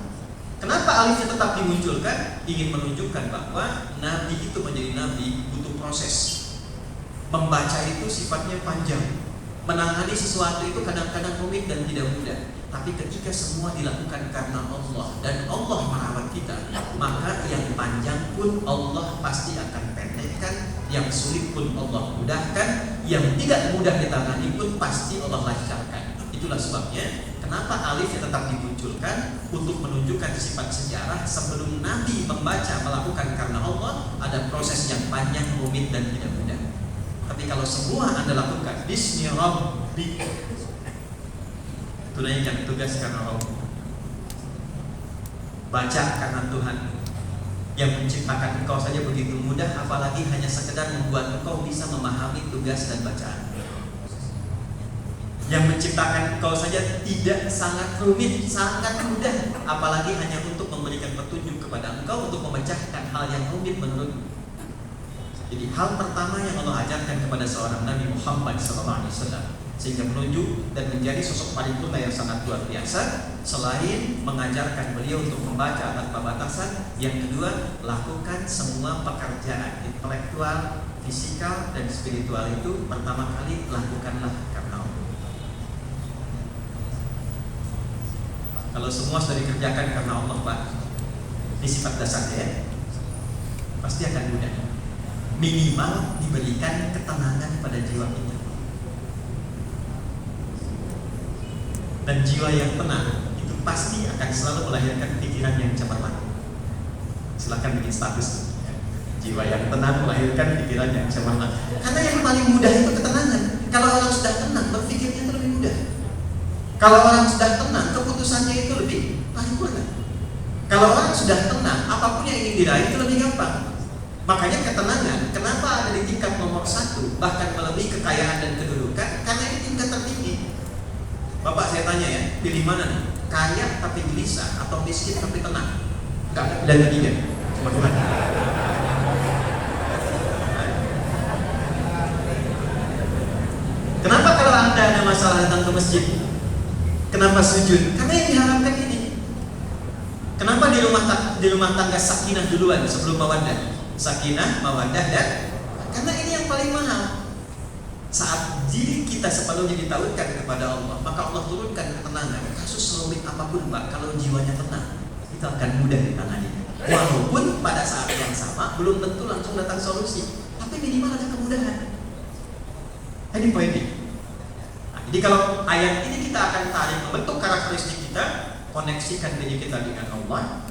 Kenapa alifnya tetap dimunculkan? Ingin menunjukkan bahwa nabi itu menjadi nabi butuh proses. Membaca itu sifatnya panjang. Menangani sesuatu itu kadang-kadang rumit dan tidak mudah. Tapi ketika semua dilakukan karena Allah dan Allah merawat kita, maka yang panjang pun Allah pasti akan pendekkan, yang sulit pun Allah mudahkan, yang tidak mudah ditangani pun pasti Allah lancarkan. Itulah sebabnya kenapa alifnya tetap dimunculkan untuk menunjukkan sifat sejarah sebelum Nabi membaca melakukan karena Allah ada proses yang panjang, rumit dan tidak mudah. Tapi kalau semua Anda lakukan Bismi Rabbik, tunaikan tugas karena Allah, baca karena Tuhan yang menciptakan engkau saja begitu mudah, apalagi hanya sekedar membuat engkau bisa memahami tugas dan bacaan. Yang menciptakan engkau saja tidak sangat rumit, sangat mudah, apalagi hanya untuk memberikan petunjuk kepada engkau untuk memecahkan hal yang rumit menurutmu. Jadi hal pertama yang Allah ajarkan kepada seorang Nabi Muhammad SAW, sehingga menuju dan menjadi sosok paripurna yang sangat luar biasa, selain mengajarkan beliau untuk membaca tanpa batasan, yang kedua, lakukan semua pekerjaan intelektual, fisikal, dan spiritual itu pertama kali lakukanlah karena Allah. Kalau semua sudah dikerjakan karena Allah, Pak, ini sifat dasarnya ya, pasti akan mudah. Minimal diberikan ketenangan pada jiwa kita. Dan jiwa yang tenang itu pasti akan selalu melahirkan pikiran yang cemerlang. Silakan bikin status. Jiwa yang tenang melahirkan pikiran yang cemerlang. Karena yang paling mudah itu ketenangan. Kalau orang sudah tenang, berpikirnya itu lebih mudah. Kalau orang sudah tenang, keputusannya itu lebih paripurna. Kalau orang sudah tenang, apapun yang ingin diraih itu lebih gampang. Makanya ketenangan, kenapa ada di tingkat nomor 1, bahkan melebihi kekayaan dan kedudukan? Karena ini tingkat tertinggi. Bapak saya tanya ya, pilih mana nih? Kaya tapi gelisah atau miskin tapi tenang? Enggak, dan ketiga. Cuma Tuhan. Kenapa kalau Anda ada masalah datang ke masjid? Kenapa sujud? Karena yang diharapkan ini. Kenapa di rumah tangga sakinah duluan sebelum mawaddah? Sakinah, mawaddah, dan karena ini yang paling mahal. Saat diri kita sepenuhnya ditawarkan kepada Allah, maka Allah turunkan ketenangan. Kasus serumit apapun, Pak, kalau jiwanya tenang, itu akan mudah ditangani. Walaupun pada saat yang sama belum tentu langsung datang solusi, tapi minimal ada kemudahan. Ini poinnya. Nah, jadi kalau ayat ini kita akan tarik membentuk karakteristik kita, koneksikan diri kita dengan Allah,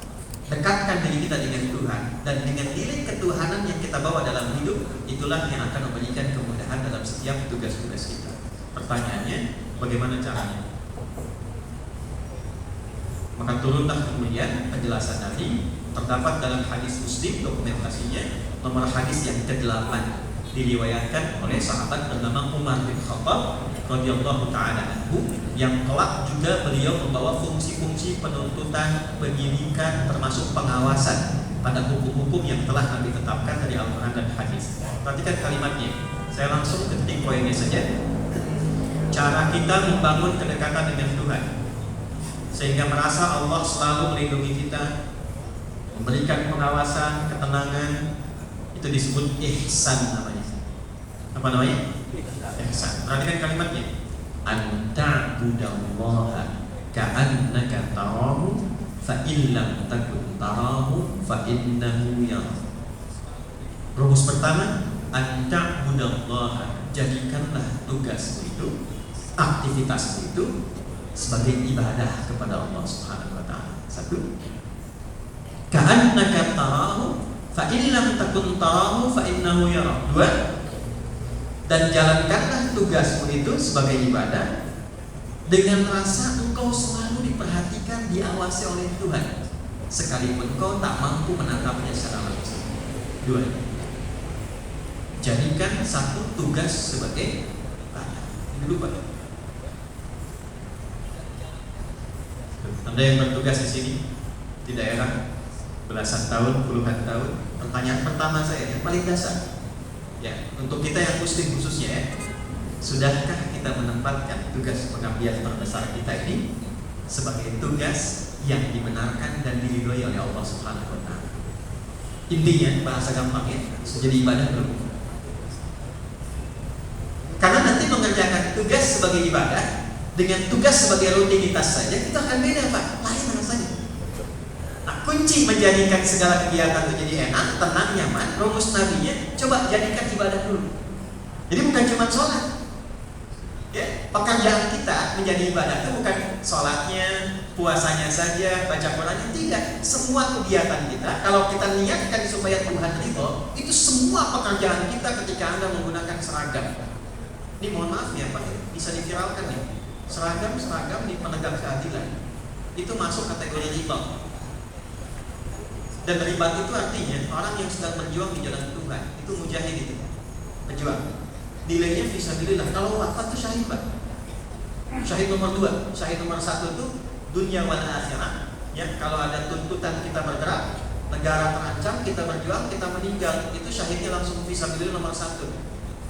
dekatkan diri kita dengan Tuhan, dan dengan nilai ketuhanan yang kita bawa dalam hidup, itulah yang akan memberikan kemudahan dalam setiap tugas-tugas kita. Pertanyaannya, bagaimana caranya? Maka turunlah kemudian penjelasan tadi, terdapat dalam hadis Muslim, dokumentasinya nomor hadis yang ke-8, diriwayatkan oleh sahabat bernama Umar bin Khattab radhiyallahu taala anhu, yang kelak juga beliau membawa fungsi-fungsi penuntutan, penyidikan, termasuk pengawasan pada hukum-hukum yang telah Nabi tetapkan dari Al-Quran dan hadis. Perhatikan kalimatnya. Saya langsung ke titik poinnya saja. Cara kita membangun kedekatan dengan Tuhan sehingga merasa Allah selalu melindungi kita, memberikan pengawasan, ketenangan, itu disebut ihsan namanya. Apa namanya? Ihsan. Perhatikan kalimatnya. An ta'budallaha ka'annaka tarahu fa in lam takun tarahu fa innahu yarah. Rumus pertama, an ta'budallaha, jadikanlah tugasmu itu, aktivitasmu itu sebagai ibadah kepada Allah Subhanahu wa taala. Satu. Ka'annaka tarahu fa in lam takun tarahu fa innahu yarah. Dua. Dan jalankanlah tugasmu itu sebagai ibadah dengan rasa engkau selalu diperhatikan, diawasi oleh Tuhan, sekalipun engkau tak mampu menatapnya secara langsung. Dua. Jadikan satu tugas sebagai ibadah. Ini dulu, Pak. Anda yang bertugas di sini di daerah belasan tahun, puluhan tahun, pertanyaan pertama saya yang paling dasar. Ya, untuk kita yang muslim khususnya ya, sudahkah kita menempatkan tugas pengabdian terbesar kita ini sebagai tugas yang dibenarkan dan diridhoi oleh Allah Subhanahu wa taala? Intinya bahasa gampangnya, sudah jadi ibadah belum? Karena nanti mengerjakan tugas sebagai ibadah dengan tugas sebagai rutinitas saja itu akan beda, Pak. Lain rasanya. Nah, kunci menjadikan segala kegiatan itu jadi enak, tenang, nyaman, rumus nabinya, coba jadikan ibadah dulu. Jadi bukan cuma sholat. Ya, pekerjaan kita menjadi ibadah itu bukan sholatnya, puasanya saja, baca Qurannya, tidak. Semua kegiatan kita, kalau kita niatkan supaya Tuhan ridho, itu semua pekerjaan kita ketika Anda menggunakan seragam. Ini mohon maaf ya Pak, bisa diviralkan nih. Seragam di penegak keadilan itu masuk kategori riba. Dan ribat itu artinya orang yang sedang berjuang di jalan Tuhan, itu mujahid itu, berjuang. Nilainya fisabilillah. Kalau wafat itu syahid, Pak. Syahid nomor 2, syahid nomor 1 itu dunia wal akhirah. Ya, kalau ada tuntutan kita bergerak, negara terancam, kita berjuang, kita meninggal, itu syahidnya langsung fisabilillah nomor 1,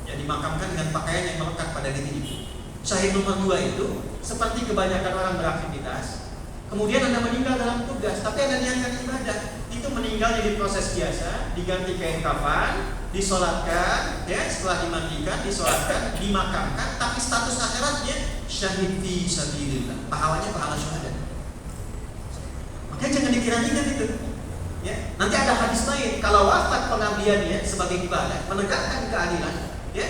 yang dimakamkan dengan pakaian yang melekat pada diri. Syahid nomor 2 itu seperti kebanyakan orang beraktivitas, kemudian Anda meninggal dalam tugas, tapi Anda niatkan ibadah, itu meninggal jadi proses biasa, diganti kain kafan, disolatkan, ya, setelah dimandikan, disolatkan, dimakamkan, tapi status akhiratnya syahid fi sabilillah, pahalanya pahala syuhada. Makanya jangan dikira-kira itu. Ya, nanti ada hadis lain, kalau wafat pengabdiannya sebagai ibadah, menegakkan keadilan, ya,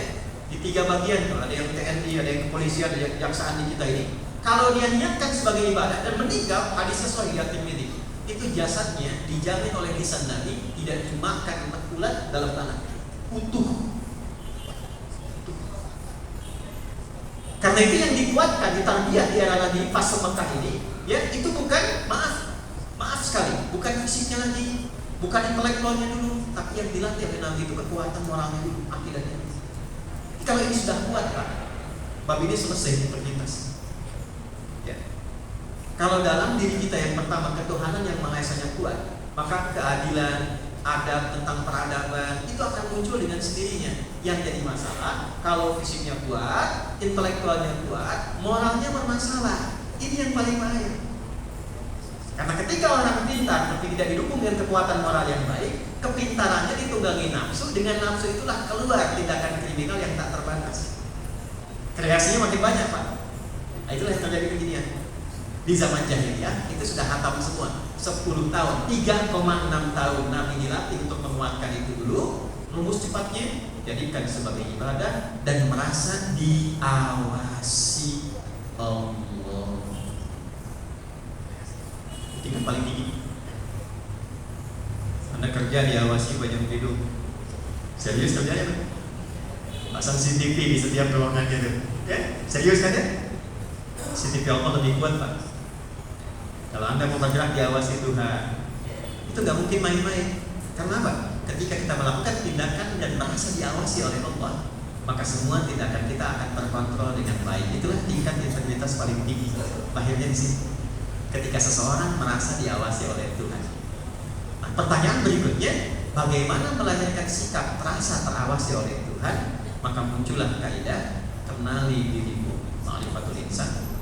di 3 bagian, ada yang TNI, ada yang kepolisian, ada yang kejaksaan di kita ini. Kalau dia niatkan sebagai ibadah dan meninggal, hadisnya sahih At-Tirmidzi, itu jasadnya dijamin oleh lisan Nabi tidak dimakan ulat dalam tanah, utuh. Karena itu yang dikuatkan di tarbiyah di era Nabi pas Mekah ini, ya, itu bukan maaf sekali, bukan fisiknya lagi, bukan intelektualnya dulu, tapi yang dilatih oleh Nabi itu kekuatan moralnya dulu, akidahnya. Kalau ini sudah kuat, Pak, bab ini selesai diperlintas. Ya. Kalau dalam diri kita yang pertama ketuhanan yang Maha Esanya kuat, maka keadilan, adab tentang peradaban itu akan muncul dengan sendirinya. Yang jadi masalah kalau fisiknya kuat, intelektualnya kuat, moralnya bermasalah. Ini yang paling bahaya. Karena ketika orang pintar tapi tidak didukung dengan kekuatan moral yang baik, kepintarannya ditunggangi nafsu, dengan nafsu itulah keluar tindakan kriminal yang tak terbatas. Kreasinya makin banyak, Pak. Nah, itulah yang terjadi beginian. Di zaman jahiliyah itu sudah hatam semua, 10 tahun, 3,6 tahun Nabi dilatih untuk menguatkan itu dulu. Rumus cepatnya, jadikan sebagai ibadah dan merasa diawasi Allah. Tingkat paling tinggi. Anda kerja diawasi banyak hidup. Serius kerjanya, Pak? Pasang CCTV di setiap ruangannya tuh. Ya, serius kan ya? CCTV Allah lebih kuat, Pak. Kalau Anda mau bergerak diawasi Tuhan, itu nggak mungkin main-main. Karena apa? Ketika kita melakukan tindakan dan merasa diawasi oleh Allah, maka semua tindakan kita akan terkontrol dengan baik. Itulah tingkat integritas paling tinggi. Lahirnya di sini. Ketika seseorang merasa diawasi oleh Tuhan. Nah, pertanyaan berikutnya, bagaimana melahirkan sikap terasa terawasi oleh Tuhan? Maka muncullah kaidah kenali dirimu, ma'rifatul insan.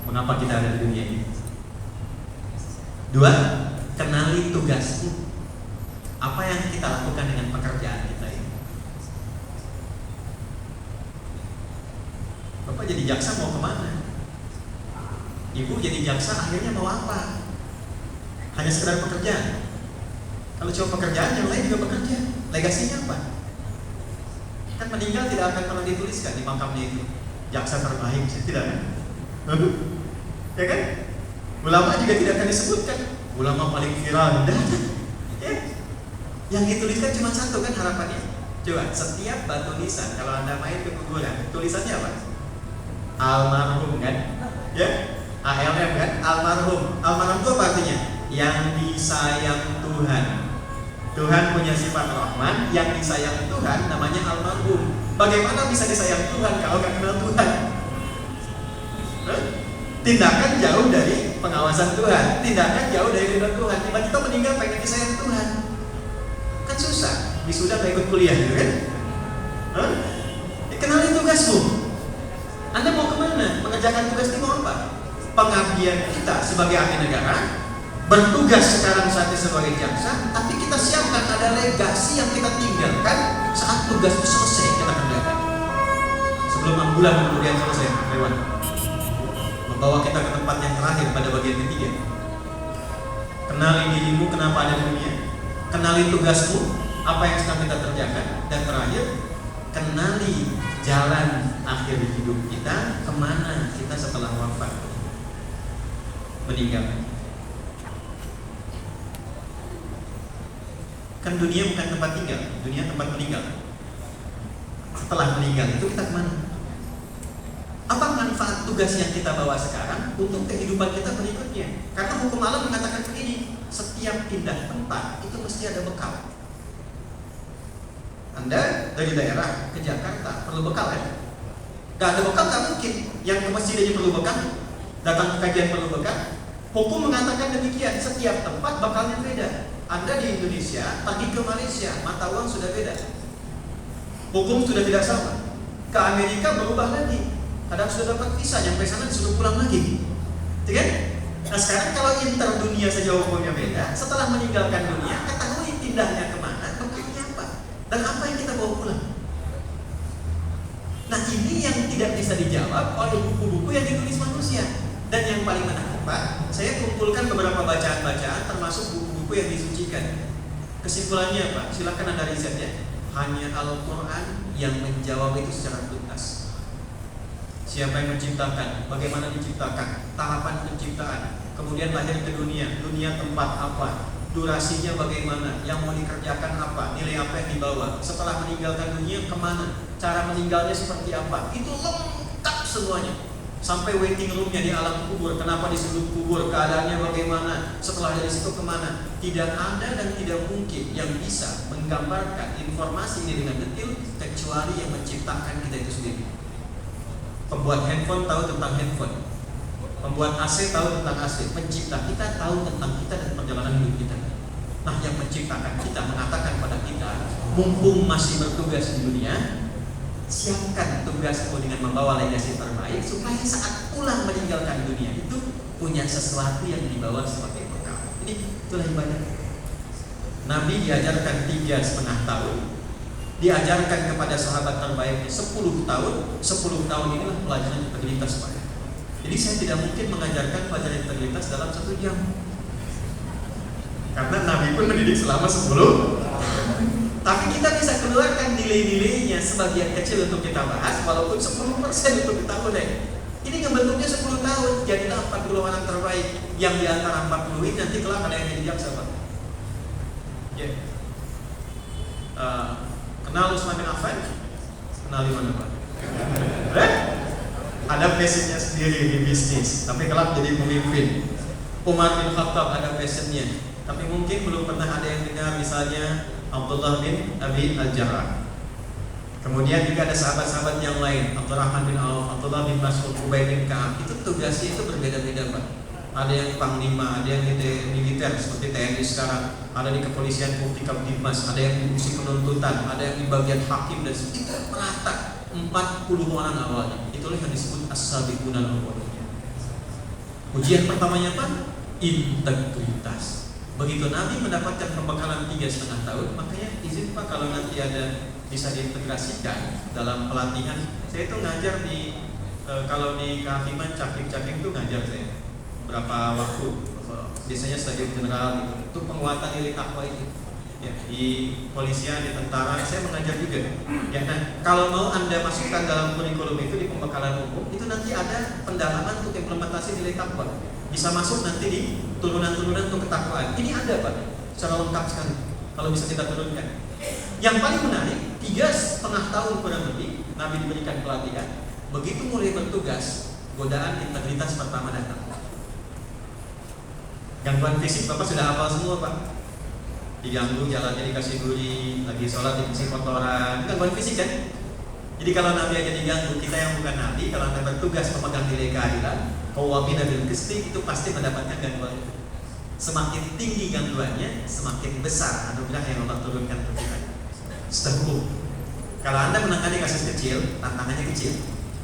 Mengapa kita ada di dunia ini? 2, kenali tugasmu. Apa yang kita lakukan dengan pekerjaan kita ini? Bapak jadi jaksa mau kemana? Ibu jadi jaksa akhirnya mau apa? Hanya sekedar pekerjaan. Kalau cuma pekerjaan, yang lain juga bekerja. Legasinya apa? Kan meninggal tidak akan pernah dituliskan di makamnya itu jaksa terbaik, tidak kan? Ya kan? Ulama juga tidak akan disebutkan ulama paling viral. Ya. Yang dituliskan cuma satu kan harapannya. Coba setiap batu nisan kalau Anda main ke kuburan, tulisannya apa? Almarhum kan? Ya, ALM kan? Almarhum. Almarhum itu apa artinya? Yang disayang Tuhan. Tuhan punya sifat Rahman, yang disayang Tuhan namanya almarhum. Bagaimana bisa disayang Tuhan kalau nggak kenal Tuhan? Tindakan jauh dari pengawasan Tuhan, tindakan jauh dari ridho Tuhan. Tiba-tiba meninggal pengen disayang Tuhan, kan susah. Wisuda nggak ikut kuliah, gitu kan? Kenali tugasmu. Anda mau kemana? Mengerjakan tugas ini mau apa? Pengabdian kita sebagai abdi negara, bertugas sekarang saat ini sebagai jaksa, tapi kita siapkan ada legasi yang kita tinggalkan saat tugas itu selesai kita kerjakan. Sebelum ambulan kemudian selesai lewat, membawa kita ke tempat yang terakhir pada bagian ketiga. Kenali dirimu, kenapa ada di dunia. Kenali tugasmu, apa yang sedang kita kerjakan. Dan terakhir, kenali jalan akhir hidup kita, kemana kita setelah wafat, meninggal. Kan dunia bukan tempat tinggal, dunia tempat meninggal. Setelah meninggal itu kita kemana? Apa manfaat tugas yang kita bawa sekarang untuk kehidupan kita berikutnya? Karena hukum alam mengatakan begini, setiap pindah tempat itu mesti ada bekal. Anda dari daerah ke Jakarta perlu bekal kan? Gak ada bekal gak mungkin. Yang ke masjid aja perlu bekal, datang ke kajian perlu bekal. Hukum mengatakan demikian, setiap tempat bakalnya beda. Anda di Indonesia, pergi ke Malaysia, mata uang sudah beda. Hukum sudah tidak sama. Ke Amerika berubah lagi. Kadang sudah dapat visa, nyampe sana disuruh pulang lagi. Gitu kan? Nah sekarang kalau interdunia saja hukumnya beda, setelah meninggalkan dunia, ketahui pindahnya kemana, tempatnya apa, dan apa yang kita bawa pulang. Nah ini yang tidak bisa dijawab oleh buku-buku yang ditulis manusia. Dan yang paling menakutkan, saya kumpulkan beberapa bacaan-bacaan termasuk buku-buku yang disucikan. Kesimpulannya apa? Silakan Anda riset ya. Hanya Al-Quran yang menjawab itu secara tuntas. Siapa yang menciptakan? Bagaimana diciptakan? Tahapan penciptaan. Kemudian lahir ke dunia. Dunia tempat apa? Durasinya bagaimana? Yang mau dikerjakan apa? Nilai apa yang dibawa? Setelah meninggalkan dunia kemana? Cara meninggalnya seperti apa? Itu lengkap semuanya. Sampai waiting roomnya di alam kubur, kenapa disebut kubur, keadaannya bagaimana, setelah dari situ kemana. Tidak ada dan tidak mungkin yang bisa menggambarkan informasi ini dengan detail kecuali yang menciptakan kita itu sendiri. Pembuat handphone tahu tentang handphone, pembuat AC tahu tentang AC, pencipta kita tahu tentang kita dan perjalanan hidup kita. Nah yang menciptakan kita mengatakan pada kita, mumpung masih bertugas di dunia, siapkan tugasmu dengan membawa legasi terbaik supaya saat pulang meninggalkan dunia itu punya sesuatu yang dibawa sebagai bekal. Ini itulah ibadah. Nabi diajarkan 3,5 tahun, diajarkan kepada sahabat terbaiknya 10 tahun. 10 tahun inilah pelajaran integritas Pak. Jadi saya tidak mungkin mengajarkan pelajaran integritas dalam 1 jam, karena Nabi pun mendidik selama 10. Tapi kita bisa keluarkan nilai-nilainya sebagian kecil untuk kita bahas, walaupun 10% untuk kita udah. Ini ngebentuknya 10 tahun, jadilah 40 orang terbaik. Yang di antara 40 ini nanti kelak ada yang jadi jaksa Pak. Kenal Utsman bin Affan? Kenal di mana Pak? Ada passionnya sendiri di bisnis, tapi kelak jadi pemimpin. Umar bin Khattab ada passionnya, tapi mungkin belum pernah ada yang dengar misalnya Abdullah bin Abi Al-Jarrah. Kemudian juga ada sahabat-sahabat yang lain, Abdurrahman bin Auf, Abdullah bin Mas'ud, Ubay bin Ka'ab. Itu tugasnya itu berbeda-beda Pak. Ada yang panglima, ada yang di militer seperti TNI sekarang, ada di kepolisian Bukti Kamtibmas, ada yang di fungsi penuntutan, ada yang di bagian hakim dan sebagainya. Merata 40 orang awalnya. Itulah yang disebut as-sabiqun al-awwalun. Ujian pertamanya apa? Integritas. Begitu Nabi mendapatkan pembekalan 3,5 tahun, makanya izin Pak kalau nanti ada bisa diintegrasikan dalam pelatihan. Saya itu ngajar di kalau di kehakiman caking itu ngajar saya berapa waktu, biasanya stadium general gitu. Itu penguatan nilai takwa itu. Ya, di polisian, di tentara, saya mengajar juga. Ya, nah, kalau mau Anda masukkan dalam kurikulum itu di pembekalan umum, itu nanti ada pendalaman untuk implementasi nilai takwa. Bisa masuk nanti di turunan-turunan untuk ketakwaan. Ini ada Pak, secara lengkap sekali. Kalau bisa kita turunkan. Yang paling menarik, 3,5 tahun kurang lebih Nabi diberikan pelatihan. Begitu mulai bertugas, godaan integritas pertama datang. Gangguan fisik Bapak sudah hafal semua Pak. Diganggu jalannya dikasih duri, lagi sholat dikasih kotoran, gangguan fisik kan? Jadi kalau Nabi aja diganggu, kita yang bukan Nabi, kalau Anda bertugas memegang nilai keadilan, qawwamina bil qisti, itu pasti mendapatkan gangguan. Semakin tinggi gangguannya, semakin besar anugerah yang Allah turunkan untuk kita. Setengah. Kalau Anda menangani kasus kecil, tantangannya kecil.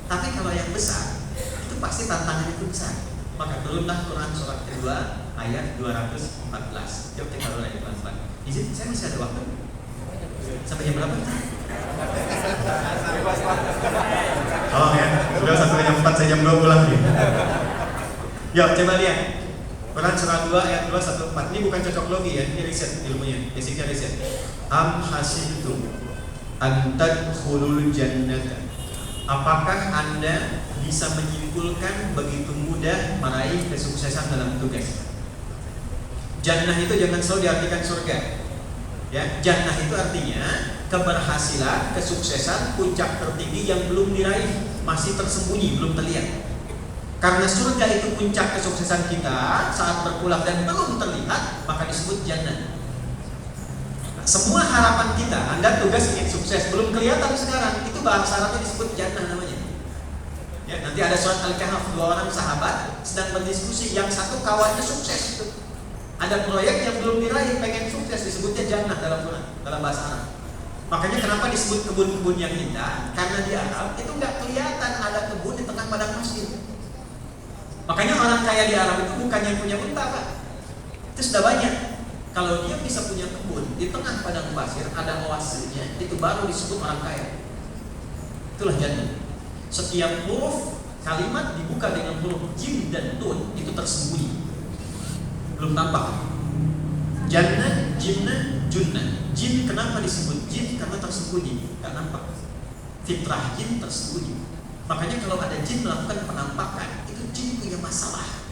Tapi kalau yang besar, itu pasti tantangannya itu besar. Maka turunlah Quran surat kedua ayat 214. Yuk kita mulai pelan-pelan. Izin, saya masih ada waktu. Sampai jam berapa? Oh ya, sudah 1:04, saya jam 2 pulang nih. Yuk coba lihat. Quran surat 2 ayat 214. Ini bukan cocok logi ya, ini riset ilmunya, basicnya riset. Am hasibtum an tadkhulul jannata. Apakah Anda bisa menyimpulkan begitu mudah meraih kesuksesan dalam tugas? Jannah itu jangan selalu diartikan surga. Ya, jannah itu artinya keberhasilan, kesuksesan, puncak tertinggi yang belum diraih, masih tersembunyi, belum terlihat. Karena surga itu puncak kesuksesan kita saat berpulang dan belum terlihat, maka disebut jannah. Nah, semua harapan kita, Anda tugas ingin sukses, belum kelihatan sekarang, itu bahasa Arabnya disebut jannah namanya. Ya, nanti ada surat Al-Kahf, 2 orang sahabat sedang berdiskusi, yang satu kawannya sukses itu. Ada proyek yang belum diraih, pengen sukses, disebutnya jannah dalam bahasa Arab. Makanya kenapa disebut kebun-kebun yang indah? Karena di Arab itu nggak kelihatan ada kebun di tengah padang pasir. Makanya orang kaya di Arab itu bukan yang punya unta, Pak. Itu sudah banyak. Kalau dia bisa punya kebun di tengah padang pasir, ada oasenya, itu baru disebut orang kaya. Itulah jannah. Setiap huruf kalimat dibuka dengan huruf jim dan nun, itu tersembunyi, belum tampak. Jannah, jinnah, junnah. Jin kenapa disebut jin? Karena tersembunyi, nggak nampak. Fitrah jin tersembunyi. Makanya kalau ada jin melakukan penampakan, itu jin punya masalah.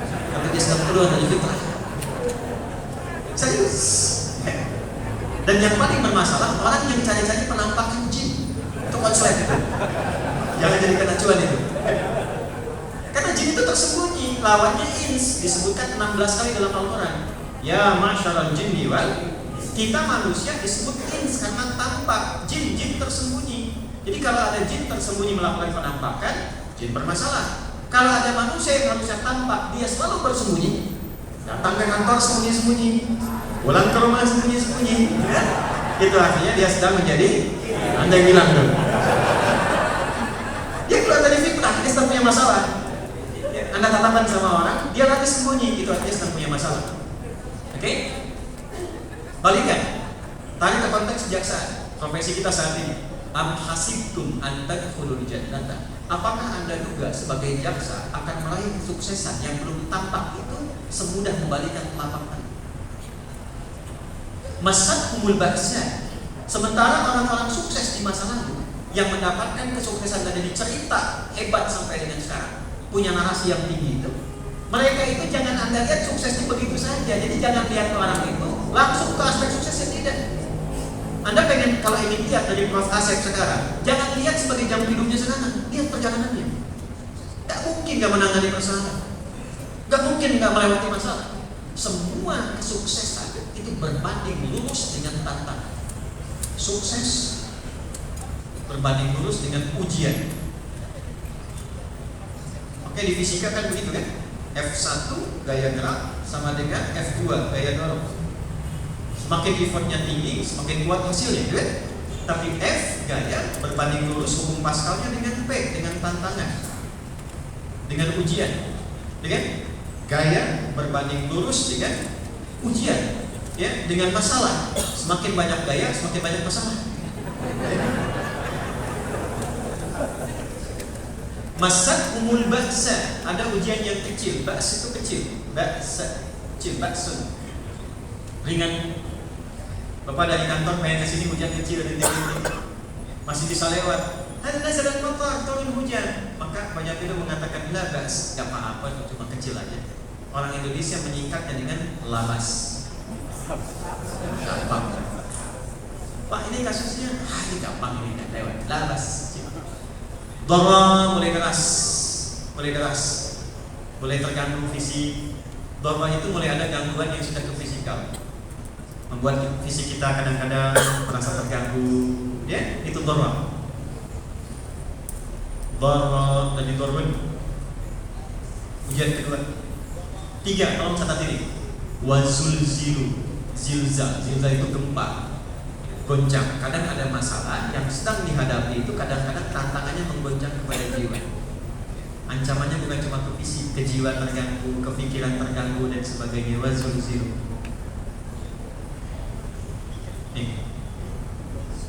Kalau dia sedang keluar dari fitrah. Serius. Dan yang paling bermasalah orang yang cari-cari penampakan jin. Itu konslet itu. Jangan jadikan acuan itu. Karena jin itu tersembunyi, lawannya ins, disebutkan 16 kali dalam Al-Quran. Ya ma'syaral jinni wal, kita manusia disebut ins karena tampak, jin tersembunyi. Jadi kalau ada jin tersembunyi melakukan penampakan, jin bermasalah. Kalau ada manusia yang harusnya tampak, dia selalu bersembunyi. Datang ke kantor sembunyi-sembunyi, pulang ke rumah sembunyi-sembunyi, ya? Itu artinya dia sedang menjadi, Anda yang bilang dong. Dia keluar dari fitrah, dia sedang punya masalah. Anda tatapan sama orang, dia lagi sembunyi, itu artinya sedang punya masalah. Oke? Balikan, tarik ke konteks kejaksaan, profesi kita saat ini. Am hasibtum an tadkhulul jannata. Apakah Anda duga sebagai jaksa akan meraih kesuksesan yang belum tampak itu semudah membalikan telapak tangan? Masatkumul ba'sa. Sementara orang-orang sukses di masa lalu yang mendapatkan kesuksesan dan dicerita hebat sampai dengan sekarang, punya narasi yang tinggi itu, mereka itu jangan Anda lihat suksesnya begitu saja. Jadi jangan lihat orang itu langsung ke aspek suksesnya, tidak. Anda pengen, kalau ingin lihat dari Prof. Asep sekarang, jangan lihat sebagai jam hidupnya sekarang, lihat perjalanannya. Gak mungkin gak menangani persoalan, gak mungkin gak melewati masalah. Semua kesuksesan itu berbanding lurus dengan tantangan. Sukses berbanding lurus dengan ujian. Oke, di fisika kan begitu kan? F1 gaya gerak sama dengan F2 gaya dorong. Semakin effortnya tinggi, semakin kuat hasilnya, kan? Tapi F gaya berbanding lurus hukum Pascalnya dengan P, dengan tantangan, dengan ujian, kan? Gaya berbanding lurus dengan ujian, ya, dengan masalah. Semakin banyak gaya, semakin banyak masalah. Masat umul baksa, ada ujian yang kecil. Baks itu kecil, baksa kecil, baksun ringan. Bapak dari kantor pengen kesini, hujan kecil dan tinggi, masih bisa lewat. Anda sedang kotor, turun hujan. Maka banyak itu mengatakan la baks, gak apa-apa, cuma kecil aja. Orang Indonesia menyingkatnya dengan labas, gampang. Pak ini kasusnya, ini gampang, ini gak lewat. Labas. Dharma mulai keras, mulai terganggu fisik. Dharma itu mulai ada gangguan yang sudah ke fisikal, membuat fisik kita kadang-kadang merasa terganggu, ya, itu dharma. Dharma dan dharma. Ujian kedua. 3, tolong catat ini. Wazulzilu, zilzal itu gempa, goncang. Kadang ada masalah yang sedang dihadapi itu kadang-kadang tantangannya menggoncang kepada jiwa. Ancamannya bukan cuma ke fisik, ke jiwa terganggu, ke pikiran terganggu dan sebagainya. Wazulzilu. Nih.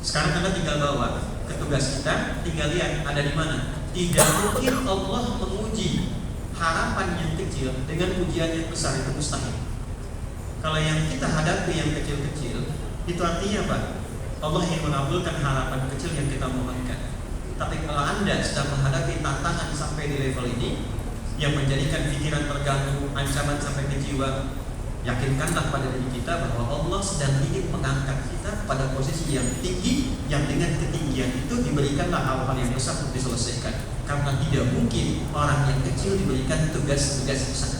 Sekarang Anda tinggal bawa ke tugas kita, tinggal lihat ada di mana. Tidak mungkin Allah menguji harapan yang kecil dengan ujian yang besar, itu mustahil. Kalau yang kita hadapi yang kecil-kecil, itu artinya apa? Allah ingin mengabulkan harapan kecil yang kita mohonkan. Tapi kalau Anda sedang menghadapi tantangan sampai di level ini, yang menjadikan pikiran terganggu, ancaman sampai ke jiwa, yakinkanlah pada diri kita bahwa Allah sedang ingin mengangkat kita pada posisi yang tinggi, yang dengan ketinggian itu diberikanlah hal-hal yang besar untuk diselesaikan. Karena tidak mungkin orang yang kecil diberikan tugas-tugas besar.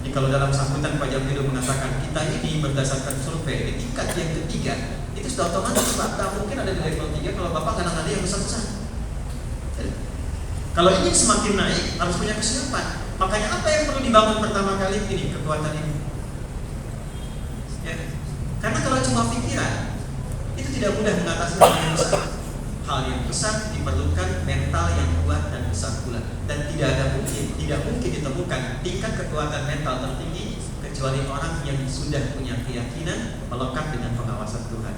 Jadi kalau dalam sambutan Pak Jamil mengatakan kita ini berdasarkan survei di tingkat yang ketiga, itu sudah otomatis Pak, tak mungkin ada di level 3 kalau Bapak kadang ada yang besar-besar. Kalau ingin semakin naik, harus punya kesiapan. Makanya apa yang perlu dibangun pertama kali ini? Kekuatan ini. Ya. Karena kalau cuma pikiran, itu tidak mudah mengatasi hal yang besar. Hal yang besar diperlukan mental yang kuat dan besar pula. Dan tidak mungkin ditemukan tingkat kekuatan mental tertinggi kecuali orang yang sudah punya keyakinan melekat dengan pengawasan Tuhan.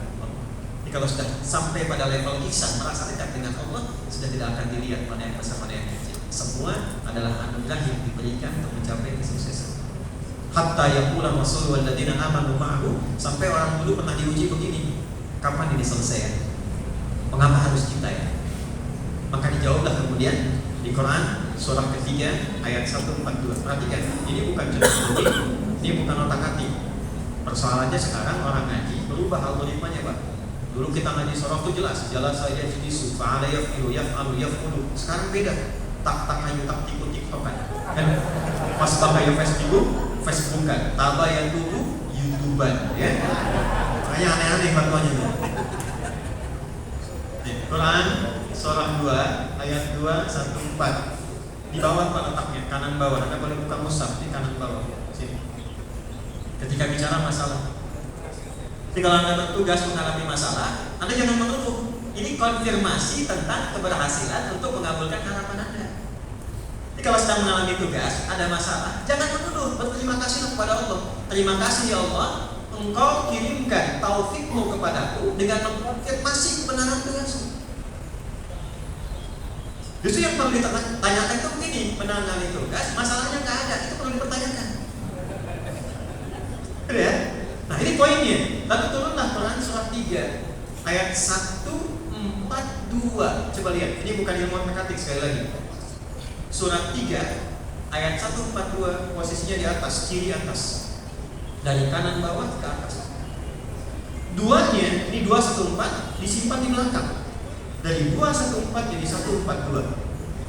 Kalau sudah sampai pada level ihsan, merasa dekat dengan Allah, sudah tidak akan dilihat mana yang besar, mana yang kecil. Semua adalah anugerah yang diberikan untuk mencapai kesuksesan. Hatta yaqula rasul walladzina amanu ma'ahu, sampai orang dulu pernah diuji begini, kapan ini selesai ya? Mengapa harus kita ya? Maka dijawablah kemudian di Quran surah ketiga ayat 142. Perhatikan, ini bukan cuma logik, ini bukan otak-atik. Persoalannya sekarang orang ngaji berubah algoritmanya, Pak. Dulu kita ngaji surah itu jelas saya jadi fa'ala yaf'ilu yaf'alu yaf'ulu. Sekarang beda. Tak ayu tak tiku tiktokan. Kan pas pakai Facebookan, taba yang dulu YouTuber ya. Makanya aneh-aneh fatwanya. Quran surah 2 ayat 214. Di bawah Pak letaknya, kanan bawah. Anda boleh buka mushaf di kanan bawah. Sini. Ketika bicara masalah. Jadi kalau Anda bertugas mengalami masalah, Anda jangan mengeluh. Ini konfirmasi tentang keberhasilan untuk mengabulkan harapan Anda. Jadi kalau sedang mengalami tugas, ada masalah, jangan mengeluh, berterima kasih kepada Allah. Terima kasih ya Allah, Engkau kirimkan taufikmu kepadaku dengan mengkonfirmasi kebenaran tugasmu. Justru yang perlu ditanyakan itu begini, menangani tugas, masalahnya nggak ada, itu perlu dipertanyakan. Ya? Nah ini poinnya. Lalu turunlah Quran surah 3 ayat 142. Coba lihat, ini bukan ilmu matematik sekali lagi. Surah 3 ayat 142, posisinya di atas, kiri atas. Dari kanan bawah ke atas. Duanya, ini 214 disimpan di belakang. Dari 214 jadi 142.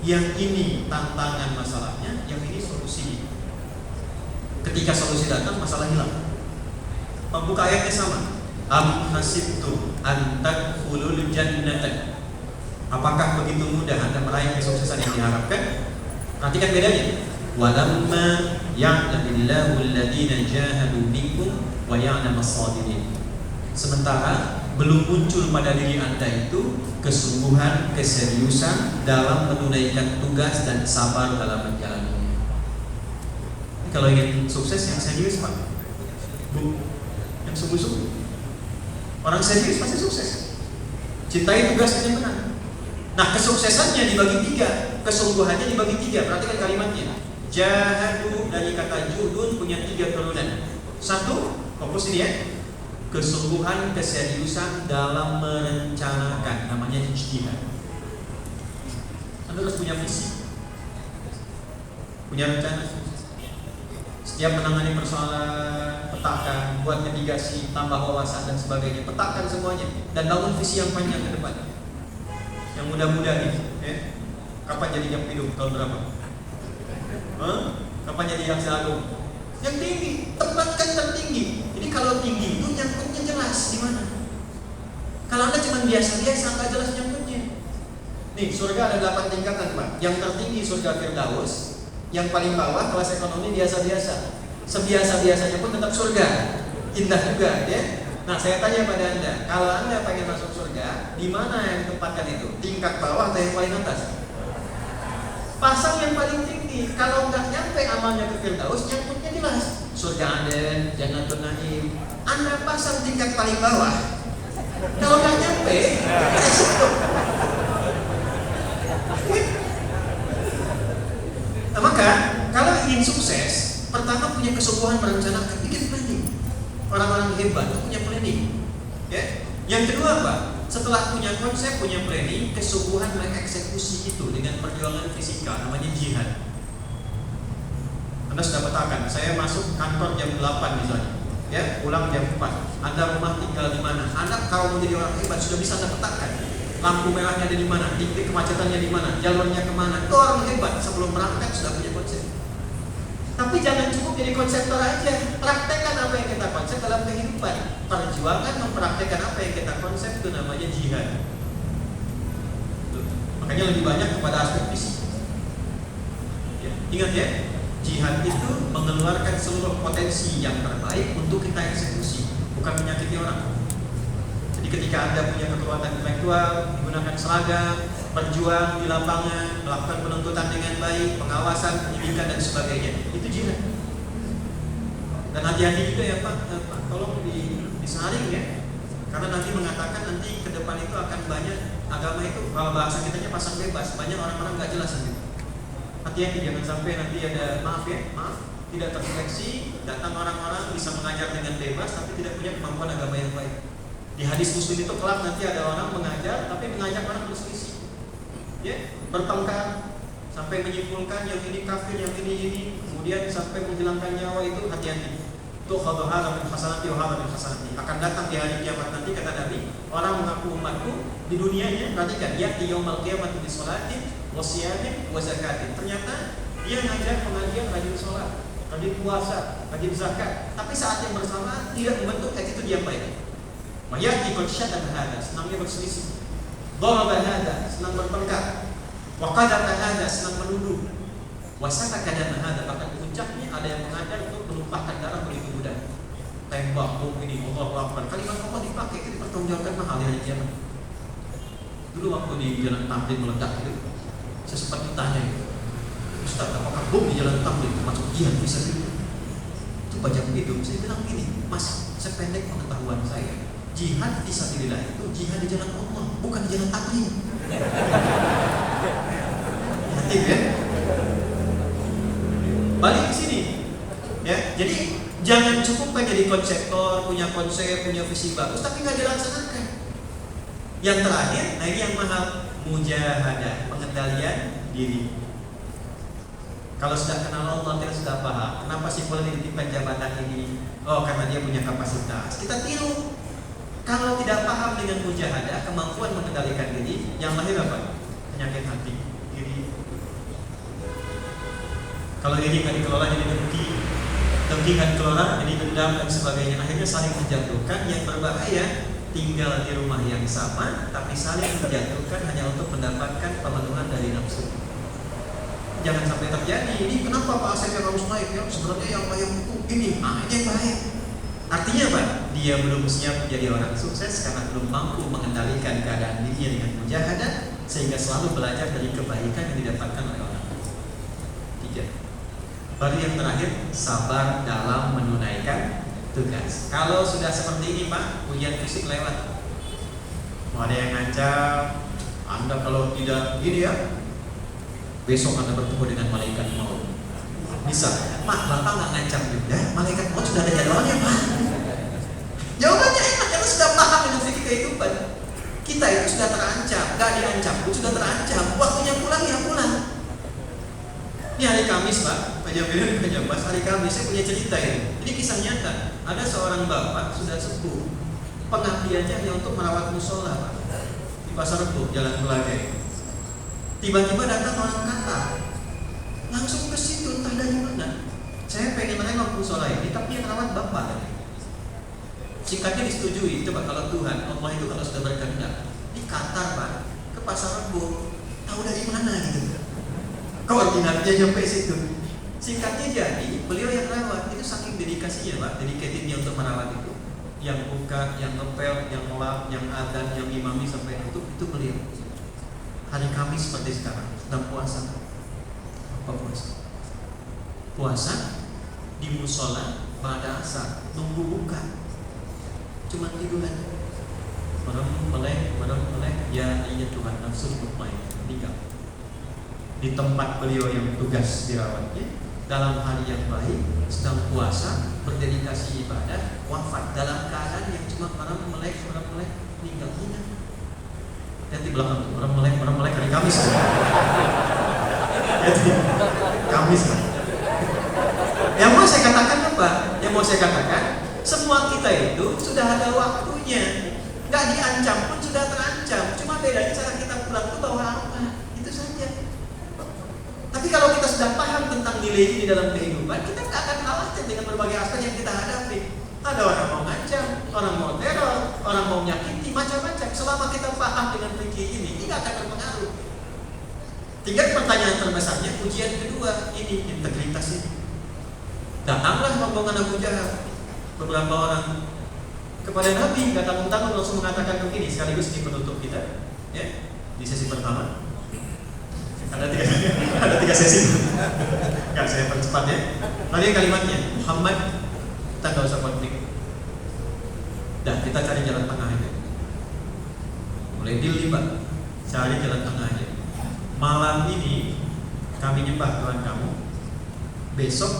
Yang ini tantangan masalahnya, yang ini solusinya. Ketika solusi datang, masalah hilang. Membuka ayatnya sama. Am hasibtu an tadkhulul jannata. Apakah begitu mudah Anda meraih kesuksesan yang diharapkan? Perhatikan bedanya. Walamma ya'lamillahu alladhina jahadu minkum wa ya'lamas sabirin. Sementara belum muncul pada diri Anda itu kesungguhan, keseriusan dalam menunaikan tugas dan sabar dalam menjalaninya. Kalau ingin sukses yang serius, Pak. Yang sungguh-sungguh. Orang serius pasti sukses. Cintai tugasnya benar. Nah, kesuksesannya dibagi 3, kesungguhannya dibagi 3. Perhatikan kalimatnya. Jahadu dari kata judun punya 3 turunan. 1, fokus ini ya. Kesungguhan, keseriusan dalam merencanakan, namanya ijtihad. Anda harus punya visi, punya rencana. Setiap menangani persoalan, petakan, buat mitigasi, tambah wawasan dan sebagainya. Petakan semuanya dan bangun visi yang panjang ke depan. Yang muda-muda nih, ya. Kapan jadi Jampido? Tahun berapa? Kapan jadi Jaksa Agung? Yang tinggi, tempatkan tertinggi. Jadi kalau tinggi itu nyangkutnya jelas di mana. Kalau Anda cuma biasa-biasa, nggak jelas nyangkutnya. Nih, surga ada 8 tingkatan, Pak. Yang tertinggi surga Firdaus, yang paling bawah kelas ekonomi biasa-biasa. Sebiasa-biasanya pun tetap surga. Indah juga, ya. Nah, saya tanya pada Anda, kalau Anda pengen masuk surga, di mana yang tempatkan itu? Tingkat bawah atau yang paling atas? Pasang yang paling tinggi. Kalau nggak nyampe amalnya ke Firdaus, nyangkutnya jelas. Surga Aden, Jannatul Naim. Anda pasang tingkat paling bawah. Kalau nggak nyampe, resiko. Nah, maka kalau ingin sukses, pertama punya kesungguhan merencanakan, bikin planning. Orang-orang hebat itu punya planning. Ya. Yang kedua apa? Setelah punya konsep, punya planning, kesungguhan mengeksekusi itu dengan perjuangan fisikal, namanya jihad. Anda sudah petakan, saya masuk kantor jam 8 misalnya, ya, pulang jam 4. Anda rumah tinggal di mana? Anda kalau menjadi orang hebat sudah bisa Anda petakan. Lampu merahnya ada di mana? Titik kemacetannya di mana? Jalurnya kemana? Itu orang hebat sebelum berangkat sudah punya konsep. Tapi jangan cukup jadi konseptor aja. Praktekkan apa yang kita konsep dalam kehidupan. Perjuangan mempraktekkan apa yang kita konsep itu namanya jihad. Makanya lebih banyak kepada aspek fisik. Ingat ya, jihad itu mengeluarkan seluruh potensi yang terbaik untuk kita eksekusi, bukan menyakiti orang. Jadi ketika Anda punya kekuatan intelektual, menggunakan seragam, berjuang di lapangan, melakukan penuntutan dengan baik, pengawasan, pendidikan dan sebagainya, itu jihad. Dan hati-hati juga ya Pak, tolong disaring ya. Karena nanti mengatakan nanti ke depan itu akan banyak agama itu, kalau bahasa kitanya pasang bebas, banyak orang-orang nggak jelas nanti. Hati-hati jangan sampai nanti ada tidak terseleksi, datang orang-orang bisa mengajar dengan bebas tapi tidak punya kemampuan agama yang baik. Di hadis Muslim itu kelak nanti ada orang mengajar tapi mengajak orang berselisih, ya, bertengkar sampai menyimpulkan yang ini kafir, yang ini, kemudian sampai menghilangkan nyawa. Itu hati-hati. Tuh hadha min hasanati wa hadha min hasanati. Akan datang di hari kiamat nanti kata Nabi, orang mengaku umatku di dunianya, perhatikan, ya'ti yaumal qiyamati bi sholatin wa siyamin wa zakatin. Ternyata dia ngajar pengajian, rajin sholat, rajin puasa, rajin zakat, tapi saat yang bersamaan tidak membentuk attitude yang baik. Wa ya'ti qad syadada hada, senangnya berselisih. Daraba hada, senang bertengkar. Wa qadata hada, senang menuduh. Wa sakaka dama hada, bahkan puncaknya ada yang mengajar untuk menumpahkan darah begitu mudah. Tembak, bom ini, Allahu Akbar. Kalimat Allah dipakai, itu dipertanggungjawabkan mahal di hari kiamat. Dulu waktu di jalan Tamrin meledak itu, saya sempat ditanya itu, Ustaz, apakah bom di jalan Tamrin termasuk jihad bisa gitu? Itu baca begitu. Saya bilang gini, Mas, sependek pengetahuan saya, jihad fisabilillah itu jihad di jalan Allah, bukan di jalan Tamrin. Hati ya. Balik ke sini, ya. Jadi jangan cukup kan jadi konseptor, punya konsep, punya visi bagus, tapi nggak dilaksanakan. Yang terakhir, nah ini yang mahal, mujahadah, pengendalian diri. Kalau sudah kenal Allah, kita sudah paham. Kenapa sih boleh dititipkan jabatan ini? Oh, karena dia punya kapasitas. Kita tiru. Kalau tidak paham dengan mujahadah, kemampuan mengendalikan diri, yang lahir apa? Penyakit hati, iri. Kalau iri nggak dikelola jadi dengki nggak dikelola jadi dendam dan sebagainya. Akhirnya saling menjatuhkan. Yang berbahaya, tinggal di rumah yang sama tapi saling menjatuhkan hanya untuk mendapatkan pemenuhan dari nafsu. Jangan sampai terjadi. Ini kenapa Pak Asep yang harus naik ya? Sebenarnya yang layak itu ini, ini yang bahaya. Artinya apa? Dia belum siap menjadi orang sukses karena belum mampu mengendalikan keadaan dirinya dengan mujahadah, sehingga selalu belajar dari kebaikan yang didapatkan oleh orang. 3. Baru yang terakhir, sabar dalam menunaikan tugas. Kalau sudah seperti ini Pak, ujian fisik lewat. Mau ada yang ngancam, Anda kalau tidak gini ya, besok Anda bertemu dengan malaikat maut. Bisa, Pak, Bapak nggak ngancam juga, malaikat maut sudah ada jadwalnya Pak. Jawabannya enak, karena sudah paham dengan fikih kehidupan. Kita itu sudah terancam, nggak diancam pun sudah terancam. Waktunya pulang ya pulang. Ini hari Kamis Pak, Pak Jabir, Pak Jabas, hari Kamis saya punya cerita ini. Ini kisah nyata. Ada seorang bapak sudah sepuh, pengabdiannya hanya untuk merawat musola Pak, di Pasar Rebo, Jalan Belagai. Tiba-tiba datang orang Qatar, langsung ke situ, entah dari mana. Saya pengen menengok musola ini, tapi yang merawat bapak. Singkatnya disetujui. Coba kalau Tuhan, Allah itu kalau sudah berkehendak, di Qatar Pak, ke Pasar Rebo, tahu dari mana gitu. Koordinatnya sampai situ. Singkatnya jadi, beliau yang rawat itu saking dedikasinya Pak, dedikatednya untuk merawat itu. Yang buka, yang ngepel, yang ngelap, yang adzan, yang imami sampai itu beliau. Hari Kamis seperti sekarang, sedang puasa. Apa puasa? Puasa di musola pada asar, nunggu buka. Cuma tiduran. Merem melek, ya Tuhan nafsu mutmainnah, meninggal. Di tempat beliau yang tugas dirawatnya, dalam hari yang baik, sedang puasa, berdedikasi ibadah, wafat dalam keadaan yang cuma merem melek, meninggal. Dan di belakang tuh, merem melek hari Kamis. Kamis. Yang mau saya katakan apa? Yang mau saya katakan, semua kita itu sudah ada waktunya. Gak diancam pun sudah terancam. Cuma bedanya cara kita pulang itu bawa apa? Itu saja. Tapi kalau kita sudah paham tentang nilai ini dalam kehidupan, kita gak akan khawatir dengan berbagai aspek yang kita hadapi. Ada orang mau ngancam, orang mau teror, orang mau menyakiti, macam-macam. Selama kita paham dengan fikih ini gak akan berpengaruh. Tinggal pertanyaan terbesarnya, ujian kedua ini integritas ini. Datanglah rombongan Abu Jahal, beberapa orang kepada Nabi, nggak tanggung-tanggung langsung mengatakan begini, sekaligus ini penutup kita, ya, di sesi pertama. Ada tiga sesi. Nggak, saya percepat ya. Tadi kalimatnya, Muhammad, kita nggak usah konflik. Dan kita cari jalan tengah aja. Mulai deal Pak, cari jalan tengah aja. Malam ini kami nyembah Tuhan kamu. Besok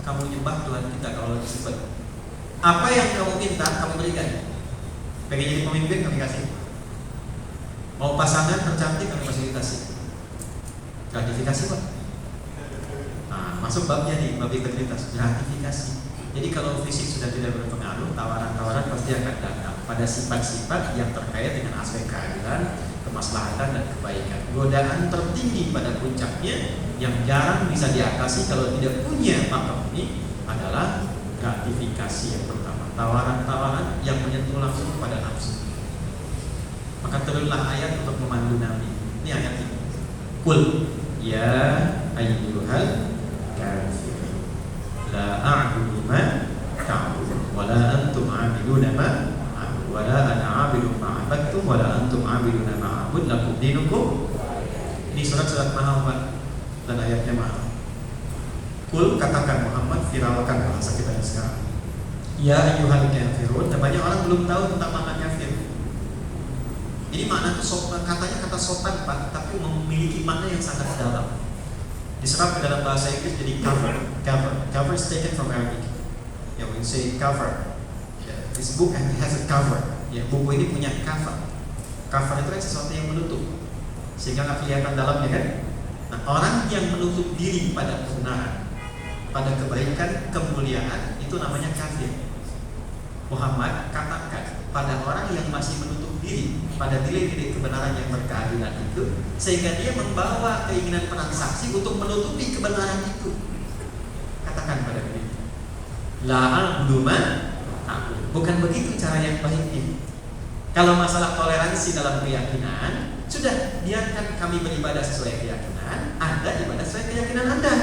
kamu nyembah Tuhan kita kalau lebih cepat. Apa yang kamu minta kamu berikan. Pengen jadi pemimpin kami kasih. Mau pasangan tercantik kami fasilitasi. Gratifikasi Pak. Nah, masuk babnya nih, bab integritas, gratifikasi. Jadi kalau fisik sudah tidak berpengaruh, tawaran-tawaran pasti akan datang pada sifat-sifat yang terkait dengan aspek keadilan, kemaslahatan dan kebaikan. Godaan tertinggi pada puncaknya yang jarang bisa diatasi kalau tidak punya pakem ini adalah gratifikasi yang pertama. Tawaran-tawaran yang menyentuh langsung pada nafsu. Maka turunlah ayat untuk memandu Nabi. Ini ayat ini. Qul ya ayyuhal kafirun la a'budu ma ta'budun wa la antum 'abiduna ma a'budu wa la ana 'abidun ma 'abadtum wa la antum 'abiduna ma a'bud lakum dinukum. Ini surat mahal Pak, dan ayatnya mahal. Qul, katakan Muhammad, viralkan bahasa kita sekarang. Ya ayyuhal kafirun, dan banyak orang belum tahu tentang makna kafir. Ini makna itu sopan, katanya kata sopan Pak, tapi memiliki makna yang sangat dalam. Diserap ke dalam bahasa Inggris jadi cover is taken from Arabic. Ya, when you say cover, this book has a cover. Ya, buku ini punya cover. Cover itu kan sesuatu yang menutup, sehingga nggak kelihatan dalamnya kan. Nah, orang yang menutup diri pada kebenaran, pada kebaikan, kemuliaan, itu namanya kafir. Muhammad, katakan pada orang yang masih menutup diri pada nilai-nilai kebenaran yang berkeadilan itu, sehingga dia membawa keinginan transaksi untuk menutupi kebenaran itu. Katakan pada diri, la a'budu ma ta'budun. Bukan begitu cara yang baik ini. Kalau masalah toleransi dalam keyakinan, sudah biarkan kami beribadah sesuai keyakinan, Anda ibadah sesuai keyakinan Anda.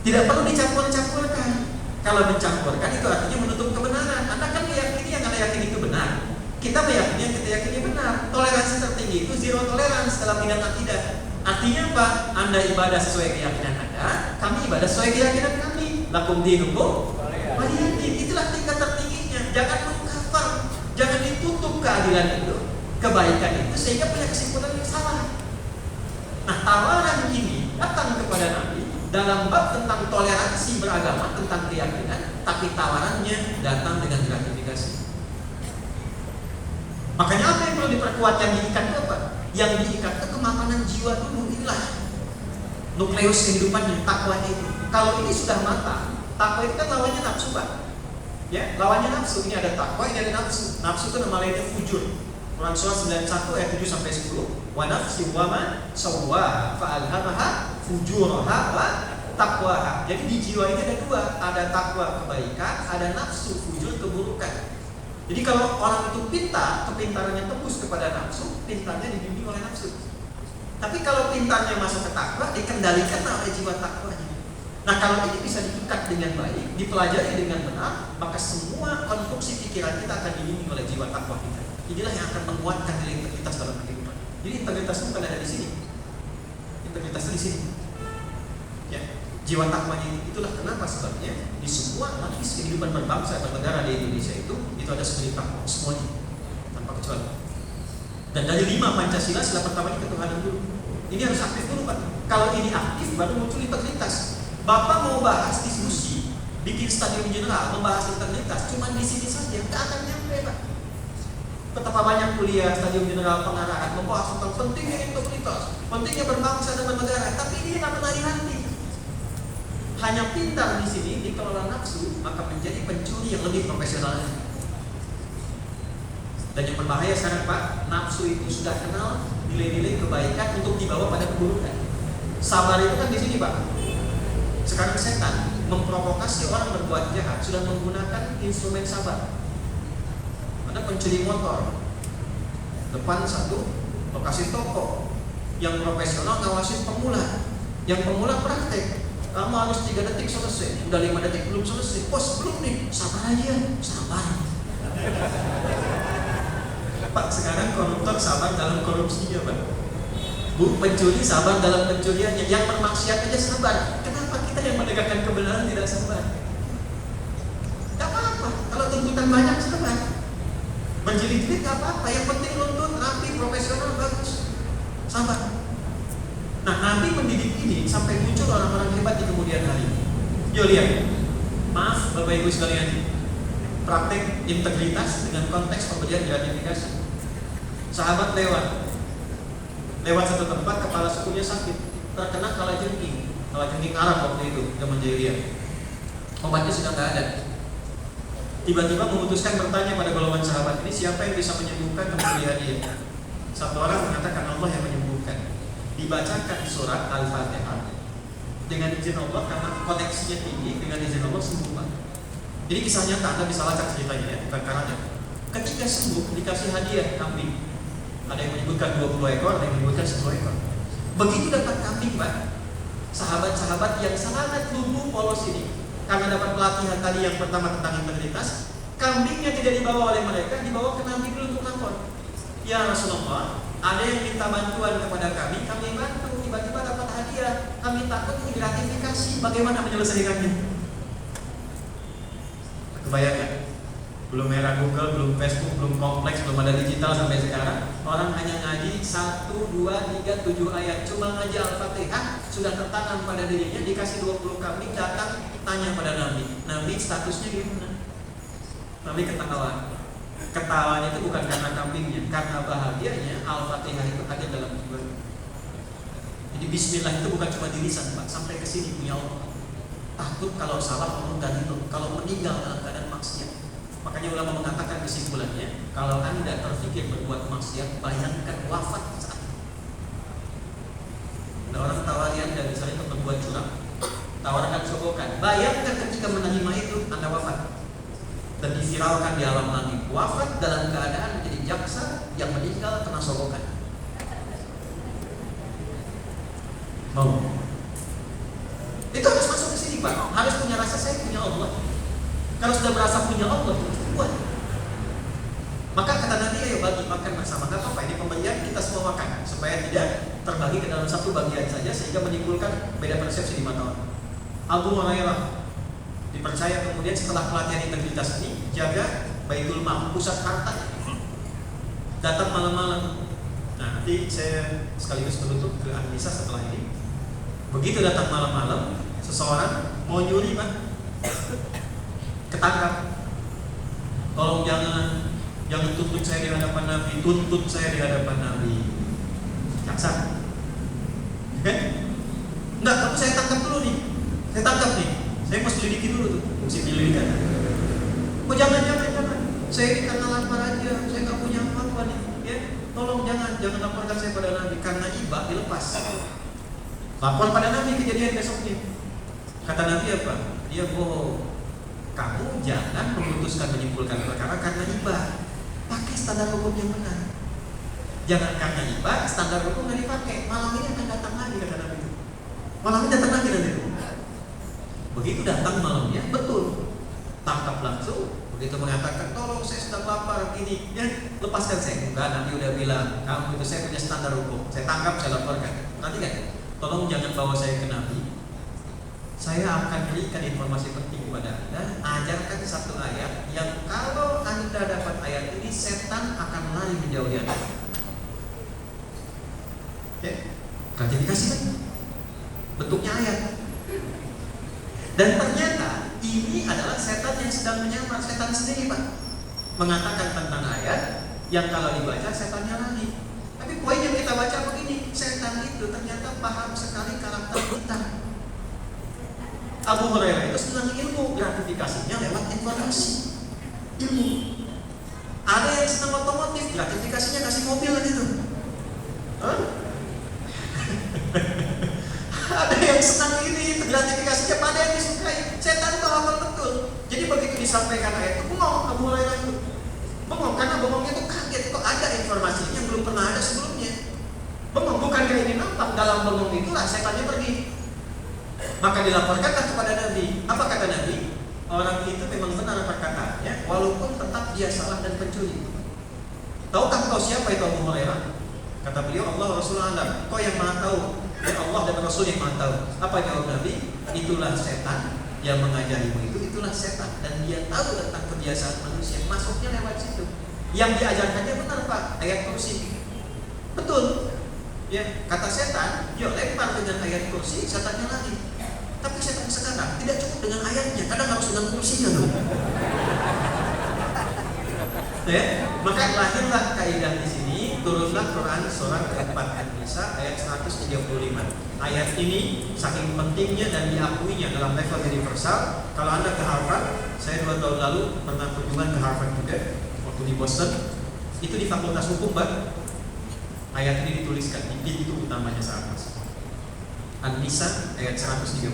Tidak perlu dicampur-campurkan. Kalau mencampurkan itu artinya menutup kebenaran. Anda kan meyakini yang Anda yakini itu benar. Kita meyakini yang kita yakini benar. Toleransi tertinggi itu zero tolerance dalam bidang akidah. Artinya apa? Anda ibadah sesuai keyakinan Anda, kami ibadah sesuai keyakinan kami. Lakum dinukum waliyadin. Itulah tingkat tertingginya. Jangan mengcover, jangan ditutup keadilan itu, kebaikan itu, sehingga punya kesimpulan yang salah. Nah, tawaran ini datang kepada Nabi dalam bab tentang toleransi beragama, tentang keyakinan, tapi tawarannya datang dengan gratifikasi. Makanya apa yang perlu diperkuat, yang diikat itu apa? Yang diikat itu kemapanan jiwa dulu. Inilah nukleus kehidupannya, takwanya itu. Kalau ini sudah matang, takwa itu kan lawannya nafsu Pak. Ya, lawannya nafsu. Ini ada takwa, ini ada nafsu. Nafsu itu nama lainnya fujur. Quran surah 91 ayat 7 sampai 10. Wa nafsi wa ma sawwaha fa alhamaha fujuraha wa taqwaha. Jadi di jiwa ini ada dua, ada takwa kebaikan, ada nafsu fujur keburukan. Jadi kalau orang itu pintar, kepintarannya tembus kepada nafsu, pintarnya dibimbing oleh nafsu. Tapi kalau pintarnya masuk ke takwa, dikendalikan oleh jiwa takwanya. Nah, kalau ini bisa diikat dengan baik, dipelajari dengan benar, maka semua konstruksi pikiran kita akan dibimbing oleh jiwa takwa kita. Inilah yang akan menguatkan nilai integritas dalam kehidupan. Jadi integritas itu bukan ada di sini. Integritas itu di sini. Ya, jiwa takwanya itulah kenapa sebabnya di semua lapis kehidupan berbangsa dan bernegara di Indonesia itu ada spirit takwa semuanya tanpa kecuali. Dan dari 5 Pancasila, sila pertamanya ketuhanan dulu. Ini harus aktif dulu Pak. Kalau ini aktif baru muncul integritas. Bapak mau bahas diskusi, bikin stadium general, membahas integritas, cuma di sini saja, nggak akan nyampe Pak. Betapa banyak kuliah stadium general pengarahan membahas tentang pentingnya integritas, pentingnya berbangsa dan bernegara, tapi dia nggak pernah dilatih. Hanya pintar di sini dikelola nafsu, maka menjadi pencuri yang lebih profesional. Dan yang berbahaya sekarang Pak, nafsu itu sudah kenal nilai-nilai kebaikan untuk dibawa pada keburukan. Sabar itu kan di sini Pak. Sekarang setan memprovokasi orang berbuat jahat sudah menggunakan instrumen sabar. Ada pencuri motor, depan satu lokasi toko, Yang profesional ngawasin pemula, yang pemula praktek. Kamu harus 3 detik selesai, udah 5 detik belum selesai. Bos belum nih, sabar aja, sabar. Pak, sekarang koruptor sabar dalam korupsinya, Pak. Bu, pencuri sabar dalam pencuriannya. Yang bermaksiat aja sabar. Kenapa kita yang menegakkan kebenaran tidak sabar? Gak apa-apa, kalau tuntutan banyak sabar. Berjilid-jilid gak apa-apa, yang penting nuntut rapi, profesional, bagus. Sabar. Nah, Nabi mendidik ini sampai muncul orang-orang hebat di kemudian hari. Yuk lihat. Maaf Bapak Ibu sekalian, praktek integritas dengan konteks pemberian gratifikasi. Sahabat lewat satu tempat, kepala sukunya sakit, terkena kalajengking Arab waktu itu, zaman jahiliyah. Obatnya sudah nggak ada. Tiba-tiba memutuskan bertanya pada golongan sahabat ini, siapa yang bisa menyembuhkan kemudian dia? Satu orang mengatakan Allah yang menyembuhkan. Dibacakan surat Al-Fatihah dengan izin Allah, karena koneksinya tinggi, dengan izin Allah sembuh. Jadi kisah nyata, Anda bisa lacak ceritanya ya, bukan karanya. Ketika sembuh dikasih hadiah kambing. Ada yang menyebutkan 20 ekor, ada yang menyebutkan 10 ekor. Begitu dapat kambing, Pak, sahabat-sahabat yang sangat lumpuh polos ini, karena dapat pelatihan tadi yang pertama tentang integritas, kambingnya tidak dibawa oleh mereka, dibawa ke Nabi dulu untuk lapor. Ya Rasulullah, ada yang minta bantuan kepada kami bantu, tiba-tiba dapat hadiah, kami takut ini gratifikasi, bagaimana menyelesaikannya? Kebayangkan? Belum era Google, belum Facebook, belum kompleks, belum ada digital sampai sekarang. Orang hanya ngaji 1, 2, 3, 7 ayat, cuma ngaji Al-Fatihah, sudah tertanam pada dirinya, dikasih 20 kambing, datang tanya pada Nabi. Nabi statusnya gimana? Nabi ketawa. Ketawanya itu bukan karena kambingnya, karena bahagianya Al-Fatihah itu hadir dalam jiwa. Jadi Bismillah itu bukan cuma di lisan, Pak, sampai ke sini punya Allah. Takut kalau salah ngomong itu, kalau meninggal dalam keadaan maksiat. Makanya ulama mengatakan kesimpulannya, kalau Anda terfikir berbuat maksiat, bayangkan wafat saat itu. Ada orang tawari Anda misalnya untuk berbuat curang, tawarkan sogokan, bayangkan ketika menerima itu Anda wafat dan diviralkan di alam langit, wafat dalam keadaan menjadi jaksa yang meninggal kena sogokan. Mau? Itu harus masuk ke sini, Pak. Harus punya rasa saya punya Allah. Kalau sudah merasa punya Allah, buat. Maka kata Nabi, ayo bagi makan bersama. Gak apa-apa, ini pemberian kita semua makan, supaya tidak terbagi ke dalam satu bagian saja, sehingga menimbulkan beda persepsi di mata orang. Abu Hurairah dipercaya kemudian setelah pelatihan integritas ini, jaga Baitul Mal, pusat harta. Datang malam-malam. Nah, nanti saya sekaligus menutup ke An-Nisa setelah ini. Begitu datang malam-malam, seseorang mau nyuri, Pak, ketangkap. Tolong jangan tuntut saya di hadapan Nabi, tuntut saya di hadapan Nabi. Jaksa. Enggak, tapi saya tangkap dulu nih. Saya tangkap nih. Saya mesti selidiki dulu tuh, mesti penyelidikan. Oh jangan. Saya ini karena lapar aja, saya nggak punya apa-apa nih. Ya, tolong jangan laporkan saya pada Nabi, karena iba dilepas. Lapor pada Nabi kejadian besoknya. Kata Nabi apa? Dia bohong. Kamu jangan memutuskan menyimpulkan perkara karena iba. Pakai standar hukum yang benar. Jangan karena iba, standar hukum nggak dipakai. Malam ini akan datang lagi, kata Nabi. Malam ini datang lagi nanti. Begitu datang malamnya, betul. Tangkap langsung. Begitu mengatakan, tolong saya sedang lapar gini, ya lepaskan saya. Enggak, Nabi udah bilang, kamu itu saya punya standar hukum. Saya tangkap, saya laporkan. Nanti kan, tolong jangan bawa saya ke Nabi. Saya akan berikan informasi penting kepada Anda. Ajarkan satu ayat yang kalau Anda dapat ayat ini, setan akan lari menjauhi Anda. Oke, gratifikasi kan? Bentuknya ayat. Dan ternyata ini adalah setan yang sedang menyamar, setan sendiri, Pak. Mengatakan tentang ayat yang kalau dibaca setannya lari. Tapi poin yang kita baca begini, setan itu ternyata paham sekali karakter kita. Abu Hurairah itu senang ilmu, gratifikasinya lewat informasi, ilmu. Ada yang senang otomotif, gratifikasinya kasih mobil kan itu. Ada yang senang ini, gratifikasinya pada yang disukai. Setan itu hafal betul. Jadi begitu disampaikan ayat itu, bengong Abu Hurairah itu. Bengong karena bengongnya itu kaget, kok ada informasi yang belum pernah ada sebelumnya. Bengong, bukan kayak ini tetap dalam bengong itulah setannya pergi. Maka dilaporkanlah kepada Nabi. Apa kata Nabi? Orang itu memang benar perkataannya, walaupun tetap dia salah dan pencuri. Tahukah kau siapa itu Abu Hurairah? Kata beliau, Allah Rasulullah alam. Kau yang maha tahu. Ya Allah dan Rasul yang maha tahu. Apa jawab Nabi? Itulah setan yang mengajarimu itu. Itulah setan. Dan dia tahu tentang kebiasaan manusia. Masuknya lewat situ. Yang diajarkannya benar Pak, ayat kursi. Betul. Ya, kata setan, yuk lempar dengan ayat kursi, setannya lari. Tapi setan sekarang tidak cukup dengan ayatnya, kadang harus dengan kursinya loh. Ya, maka lahirlah kaidah di sini, turunlah Quran surah keempat An-Nisa ayat 135. Ayat ini saking pentingnya dan diakuinya dalam level universal. Kalau Anda ke Harvard, saya 2 tahun lalu pernah kunjungan ke Harvard juga waktu di Boston. Itu di Fakultas Hukum, Pak. Ayat ini dituliskan di pintu utamanya saat masuk. An-Nisa ayat 135.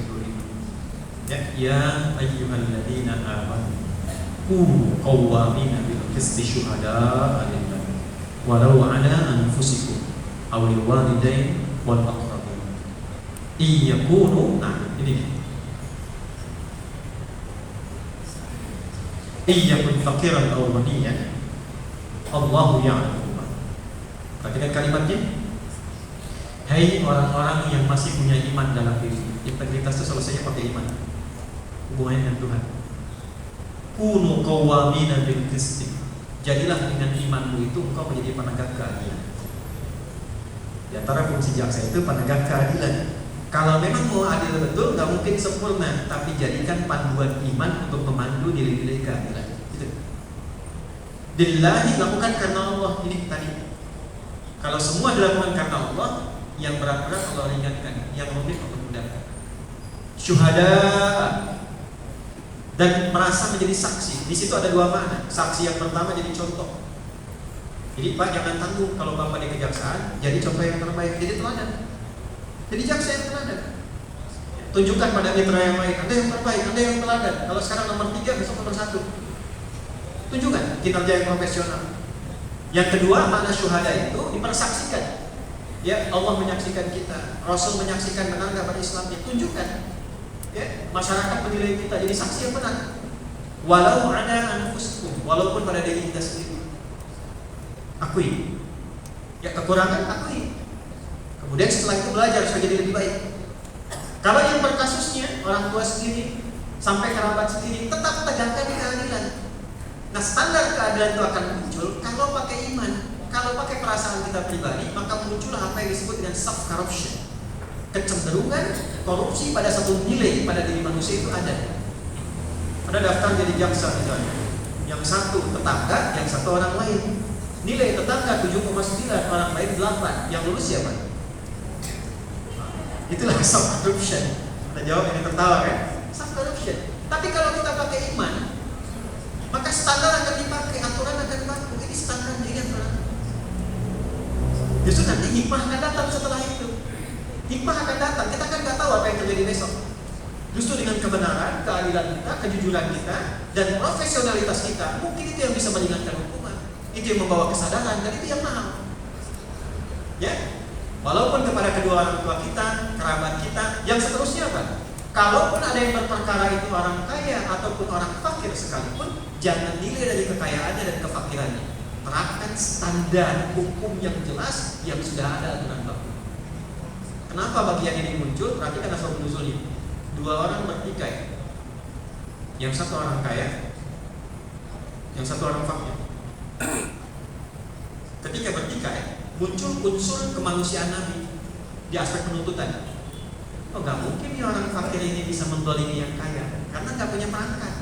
Ya ayyuhalladzina amanu kunu qawwamina bil qisti syuhada'a lillah walau 'ala anfusikum aw lil walidain wal aqrabin iyakunu iyakun faqiran aw ghaniyan Allahu ya'lamu. Perhatikan kalimatnya. Hai orang-orang yang masih punya iman dalam diri. Integritas itu selesainya pakai iman. Hubungannya dengan Tuhan. Kunu qawwamina bil qisti. Jadilah dengan imanmu itu engkau menjadi penegak keadilan. Di antara fungsi jaksa itu penegak keadilan. Kalau memang mau adil betul, nggak mungkin sempurna, tapi jadikan panduan iman untuk memandu nilai-nilai keadilan. Gitu. Lillahi, lakukan karena Allah. Ini tadi. Kalau semua dilakukan karena Allah, yang berat-berat Allah ringankan, yang rumit Allah mudahkan. Syuhada dan merasa menjadi saksi. Di situ ada 2 makna. Saksi yang pertama jadi contoh. Jadi Pak jangan tanggung kalau Bapak di kejaksaan, jadi contoh yang terbaik, jadi teladan. Jadi jaksa yang teladan. Tunjukkan pada mitra yang lain, Anda yang terbaik, Anda yang teladan. Kalau sekarang nomor 3, besok nomor 1. Tunjukkan kinerja yang profesional. Yang kedua, makna syuhada itu dipersaksikan. Ya, Allah menyaksikan kita, Rasul menyaksikan benar nggak berislamnya. Tunjukkan. Ya, masyarakat menilai kita jadi saksi yang benar. Walau ada anfusukum, walaupun pada diri kita sendiri. Akui. Ya, kekurangan akui. Kemudian setelah itu belajar supaya jadi lebih baik. Kalau yang berkasusnya orang tua sendiri sampai kerabat sendiri, tetap tegakkan keadilan. Nah, standar keadilan itu akan muncul kalau pakai iman, kalau pakai perasaan kita pribadi, maka muncullah apa yang disebut dengan self corruption. Kecenderungan korupsi pada satu nilai pada diri manusia itu ada. Ada daftar jadi jaksa misalnya, yang satu tetangga, yang satu orang lain. Nilai tetangga 7,9, orang lain 8. Yang lulus siapa? Itulah self corruption. Kita jawab ini tertawa kan? Self corruption. Tapi kalau kita pakai iman, maka standar akan dipakai, aturan akan dipakai. Ini standar yang berlaku. Justru nanti hikmah akan datang setelah itu. Hikmah akan datang. Kita kan nggak tahu apa yang terjadi besok. Justru dengan kebenaran, keadilan kita, kejujuran kita, dan profesionalitas kita, mungkin itu yang bisa meringankan hukuman. Itu yang membawa kesadaran, dan itu yang mahal. Ya, walaupun kepada kedua orang tua kita, kerabat kita, yang seterusnya apa? Kalaupun ada yang berperkara itu orang kaya ataupun orang fakir sekalipun, jangan nilai dari kekayaannya dan kefakirannya. Terapkan standar hukum yang jelas yang sudah ada aturan baku. Kenapa bagian ini muncul? Perhatikan asal usulnya. 2 orang bertikai. Yang satu orang kaya, yang satu orang fakir. Ketika bertikai, muncul unsur kemanusiaan Nabi di aspek penuntutan. Oh, gak mungkin nih orang fakir ini bisa mendolimi yang kaya, karena gak punya perangkat.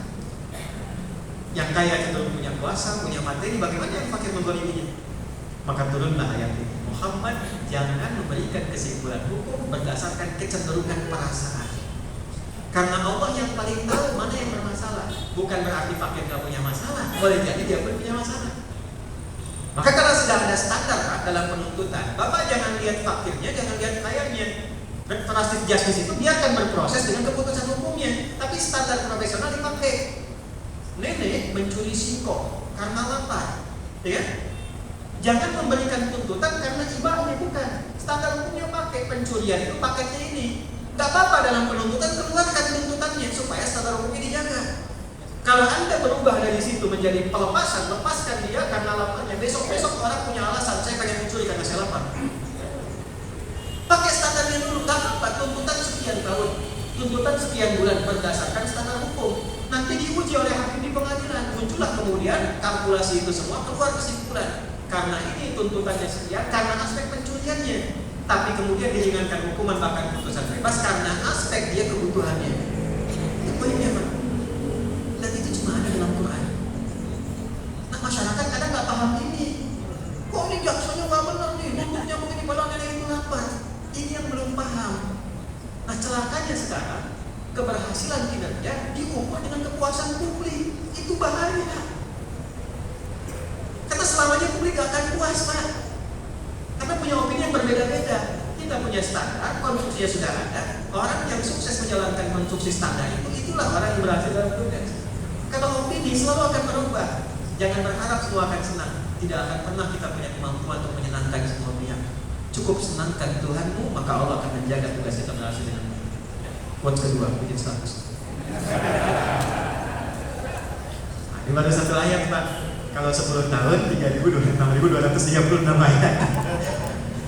Yang kaya cenderung punya kuasa, punya materi, bagaimana yang fakir mendoliminya? Maka turunlah ayat ini. Muhammad jangan memberikan kesimpulan hukum berdasarkan kecenderungan perasaan. Karena Allah yang paling tahu mana yang bermasalah. Bukan berarti fakir gak punya masalah, boleh jadi dia pun punya masalah. Maka kalau sudah ada standar dalam penuntutan, Bapak jangan lihat fakirnya, jangan lihat kayanya. Restoratif justice itu biarkan berproses dengan keputusan hukumnya, tapi standar profesional dipakai. Nenek mencuri singkong karena lapar, ya? Jangan memberikan tuntutan karena ibahnya, bukan. standar hukumnya pakai pencurian itu paketnya ini. Gak apa-apa dalam penuntutan keluarkan tuntutannya supaya standar hukumnya dijaga. Kalau Anda berubah dari situ menjadi pelepasan, lepaskan dia karena laparnya. Besok-besok orang punya alasan, saya pengen mencuri karena saya lapar. Pakai standarnya dulu, gak apa-apa. Tuntutan sekian tahun, tuntutan sekian bulan berdasarkan standar hukum. Nanti diuji oleh hakim di pengadilan. Muncullah kemudian kalkulasi itu semua, keluar kesimpulan. Karena ini tuntutannya sekian, karena aspek pencuriannya. Tapi kemudian diringankan hukuman bahkan putusan bebas karena aspek dia kebutuhannya. Itu poinnya, Pak. Dan itu cuma ada dalam Quran. Nah, masyarakat kadang nggak paham ini. Kok ini jaksanya nggak benar nih? Nuntutnya begini padahal nenek itu lapar. Ini yang belum paham. Nah, celakanya sekarang keberhasilan kinerja diukur dengan kepuasan publik. Itu bahaya. Karena selamanya publik gak akan puas, Pak. Karena punya opini yang berbeda-beda. Kita punya standar, konstruksinya sudah ada. Orang yang sukses menjalankan konstruksi standar itulah orang yang berhasil dalam tugas. Kalau opini selalu akan berubah. Jangan berharap semua akan senang. Tidak akan pernah kita punya kemampuan untuk menyenangkan semua pihak. Cukup senangkan Tuhanmu, maka Allah akan menjaga tugas kita berhasil dengan baik. Quote kedua, bikin status. Nah, ini baru satu ayat, Pak. Kalau 10 tahun, 6.236 ayat.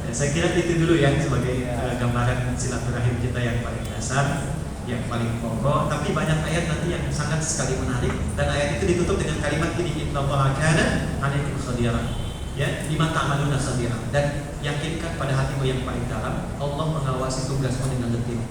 Ya, saya kira itu dulu ya sebagai gambaran silaturahim kita yang paling dasar, yang paling pokok. Tapi banyak ayat nanti yang sangat sekali menarik. Dan ayat itu ditutup dengan kalimat ini, innallaha kana 'alaikum khabira. Ya, bima ta'maluna khabira. Dan yakinkan pada hatimu yang paling dalam, Allah mengawasi tugasmu dengan detil.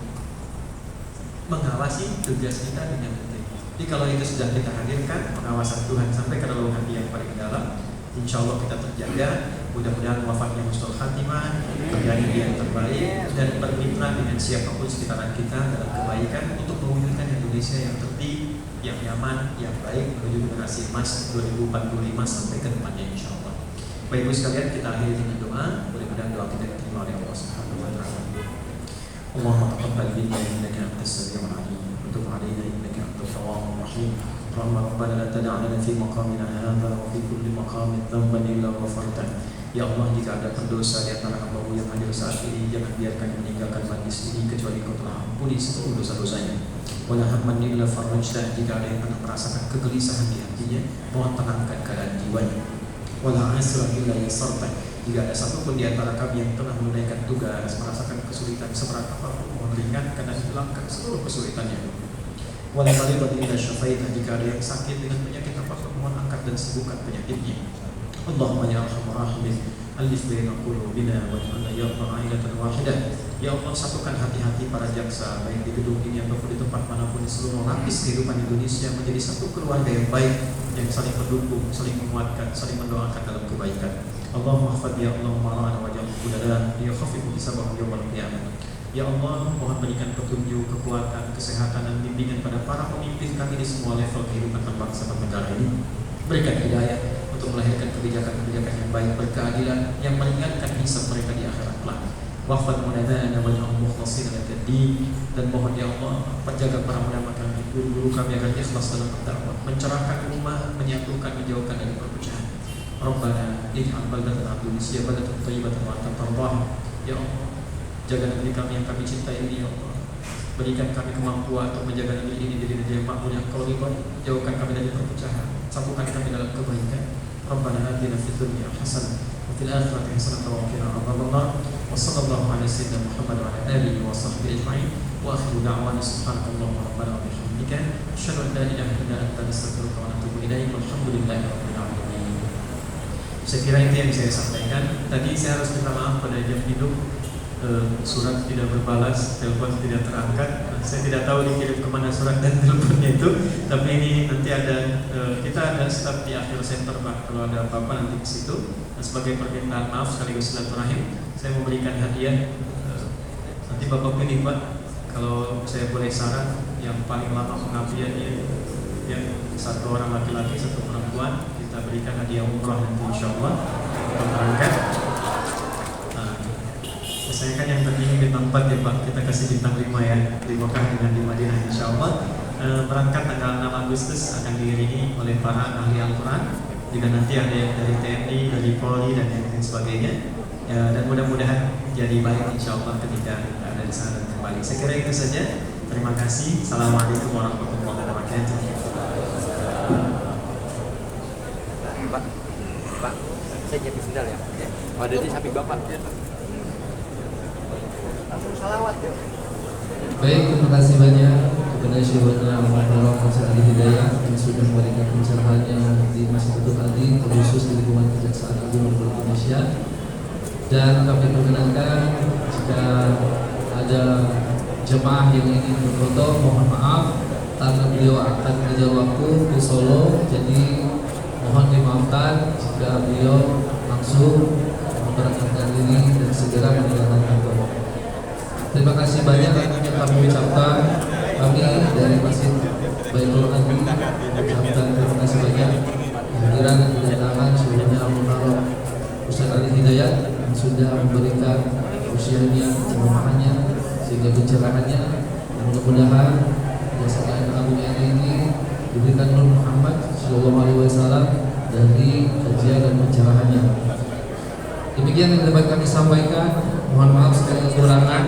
Mengawasi tugas kita dengan detil. Jadi kalau itu sudah kita hadirkan, pengawasan Tuhan sampai ke dalam hati yang paling dalam, insya Allah kita terjaga. Mudah-mudahan wafatnya husnul khatimah, menjadi yang terbaik, dan bermitra dengan siapapun sekitaran kita dalam kebaikan untuk mewujudkan Indonesia yang tertib, yang nyaman, yang baik menuju generasi emas 2045 sampai ke depannya insya Allah. Baik Ibu sekalian, kita akhiri dengan doa. Mudah-mudahan doa kita diterima oleh Allah Subhanahu wa taala. Allahumma taqabbal minna innaka antas samiul alim wa tub 'alaina innaka antat tawwabur rahim. Rabbana la tad'a lana fi maqamina hadha wa fi kulli maqamin dhanban illa ghafartah. Ya Allah, jika ada pendosa di antara hamba-Mu yang hadir saat ini, jangan biarkan meninggalkan majlis ini kecuali Kau telah ampuni seluruh dosa-dosanya. Wala hamman illa farajtah, jika ada yang pernah merasakan kegelisahan di hatinya, mohon tenangkan keadaan jiwanya. Wala asra illa yasartah, jika ada satupun di antara kami yang telah menunaikan tugas merasakan kesulitan seberat apapun, mohon ringankan dan hilangkan seluruh kesulitannya. Wala maridan illa syafaitah, jika ada yang sakit dengan penyakit apapun, mohon angkat dan sembuhkan penyakitnya. Allahumma ya arhamar rahimin, alif baina qulubina waj'alna ya rabbana ailatan wahidah. Ya Allah, satukan hati-hati para jaksa baik di gedung ini ataupun di tempat manapun di seluruh lapis kehidupan Indonesia menjadi satu keluarga yang baik, yang saling mendukung, saling menguatkan, saling mendoakan dalam kebaikan. Allahumma hafadh ya Allah ma'ana waj'al qudana ya khafifu hisabahum yawmal qiyamah. Ya Allah, mohon berikan petunjuk, kekuatan, kesehatan dan bimbingan pada para pemimpin kami di semua level kehidupan bangsa dan negara ini. Berikan hidayah untuk melahirkan kebijakan-kebijakan yang baik, berkeadilan, yang meringankan hisab mereka di akhirat kelak. Wafat munadana waj'al mukhlasin lak-din, dan mohon ya Allah, penjaga para ulama kami, guru-guru kami agar ikhlas dalam berdakwah, mencerahkan umat, menyatukan, menjauhkan dari perpecahan. Rabbana ij'al baldatana Indonesia balatan thayyibatan wa anta tardah. Ya Allah, jaga negeri kami yang kami cintai ini ya Allah. Berikan kami kemampuan untuk menjaga negeri ini dari negeri yang makmur yang Kau ridhoi. Jauhkan kami dari perpecahan, satukan kami dalam kebaikan. Rabbana atina fid dunya hasanah wa fil akhirati hasanah wa qina adzabannar. Wa sallallahu ala sayyidina Muhammad wa ala alihi wa sahbihi ajma'in. Wa akhiru da'wana subhanakallahumma rabbana wa bihamdika asyhadu an la ilaha illa anta astaghfiruka wa atubu ilaik. Walhamdulillahi rabbil alamin. Saya kira itu yang saya sampaikan. Tadi saya harus minta maaf pada jam hidup. Surat tidak berbalas, telepon tidak terangkat. Saya tidak tahu dikirim kemana surat dan teleponnya itu. Tapi ini nanti ada, kita ada staf di akhir center Pak. Kalau ada apa-apa nanti ke situ. Dan sebagai permintaan maaf sekaligus silaturahim, saya memberikan hadiah. Nanti Bapak pilih Pak, kalau saya boleh saran, yang paling lama pengabdiannya, yang satu orang laki-laki, satu perempuan, kita berikan hadiah umrah nanti insya Allah. Kita berangkat. Saya kan yang tertinggi bintang 4 ya Pak, kita kasih bintang 5 ya, di Mekah dengan di Madinah insya Allah. Berangkat tanggal 6 Agustus akan diiringi oleh para ahli Al-Quran. Jika nanti ada yang dari TNI, dari Polri dan yang lain sebagainya, ya, dan mudah-mudahan jadi baik insya Allah ketika ada di sana kembali. Saya kira itu saja. Terima kasih. Assalamualaikum warahmatullahi wabarakatuh. Pak, saya jadi sendal ya. Pak Dede samping Bapak. Langsung salawat ya. Baik, terima kasih banyak kepada Syekhuna Muhammad Hasan Ali Hidayah yang sudah memberikan pencerahannya di Masjid Betul Adi, khusus di lingkungan Kejaksaan Agung Republik Indonesia. Dan kami perkenankan jika ada jemaah yang ingin berfoto, mohon maaf karena beliau akan mengejar waktu di Solo, jadi mohon dimaafkan jika beliau langsung memberangkatkan diri dan segera meninggalkan kantor. Terima kasih banyak yang kami ucapkan. Kami dari Masjid Baitul Adi mengucapkan terima kasih banyak kehadiran dan kedatangan Syekhuna Muhammad Hasan Ali Hidayah yang sudah memberikan usianya, ceramahnya, sehingga pencerahannya, dan mudah-mudahan Kejaksaan Agung RI ini diberikan Nur Muhammad Sallallahu Alaihi Wasallam dari kajian dan pencerahannya. Demikian yang dapat kami sampaikan. Mohon maaf segala kekurangan.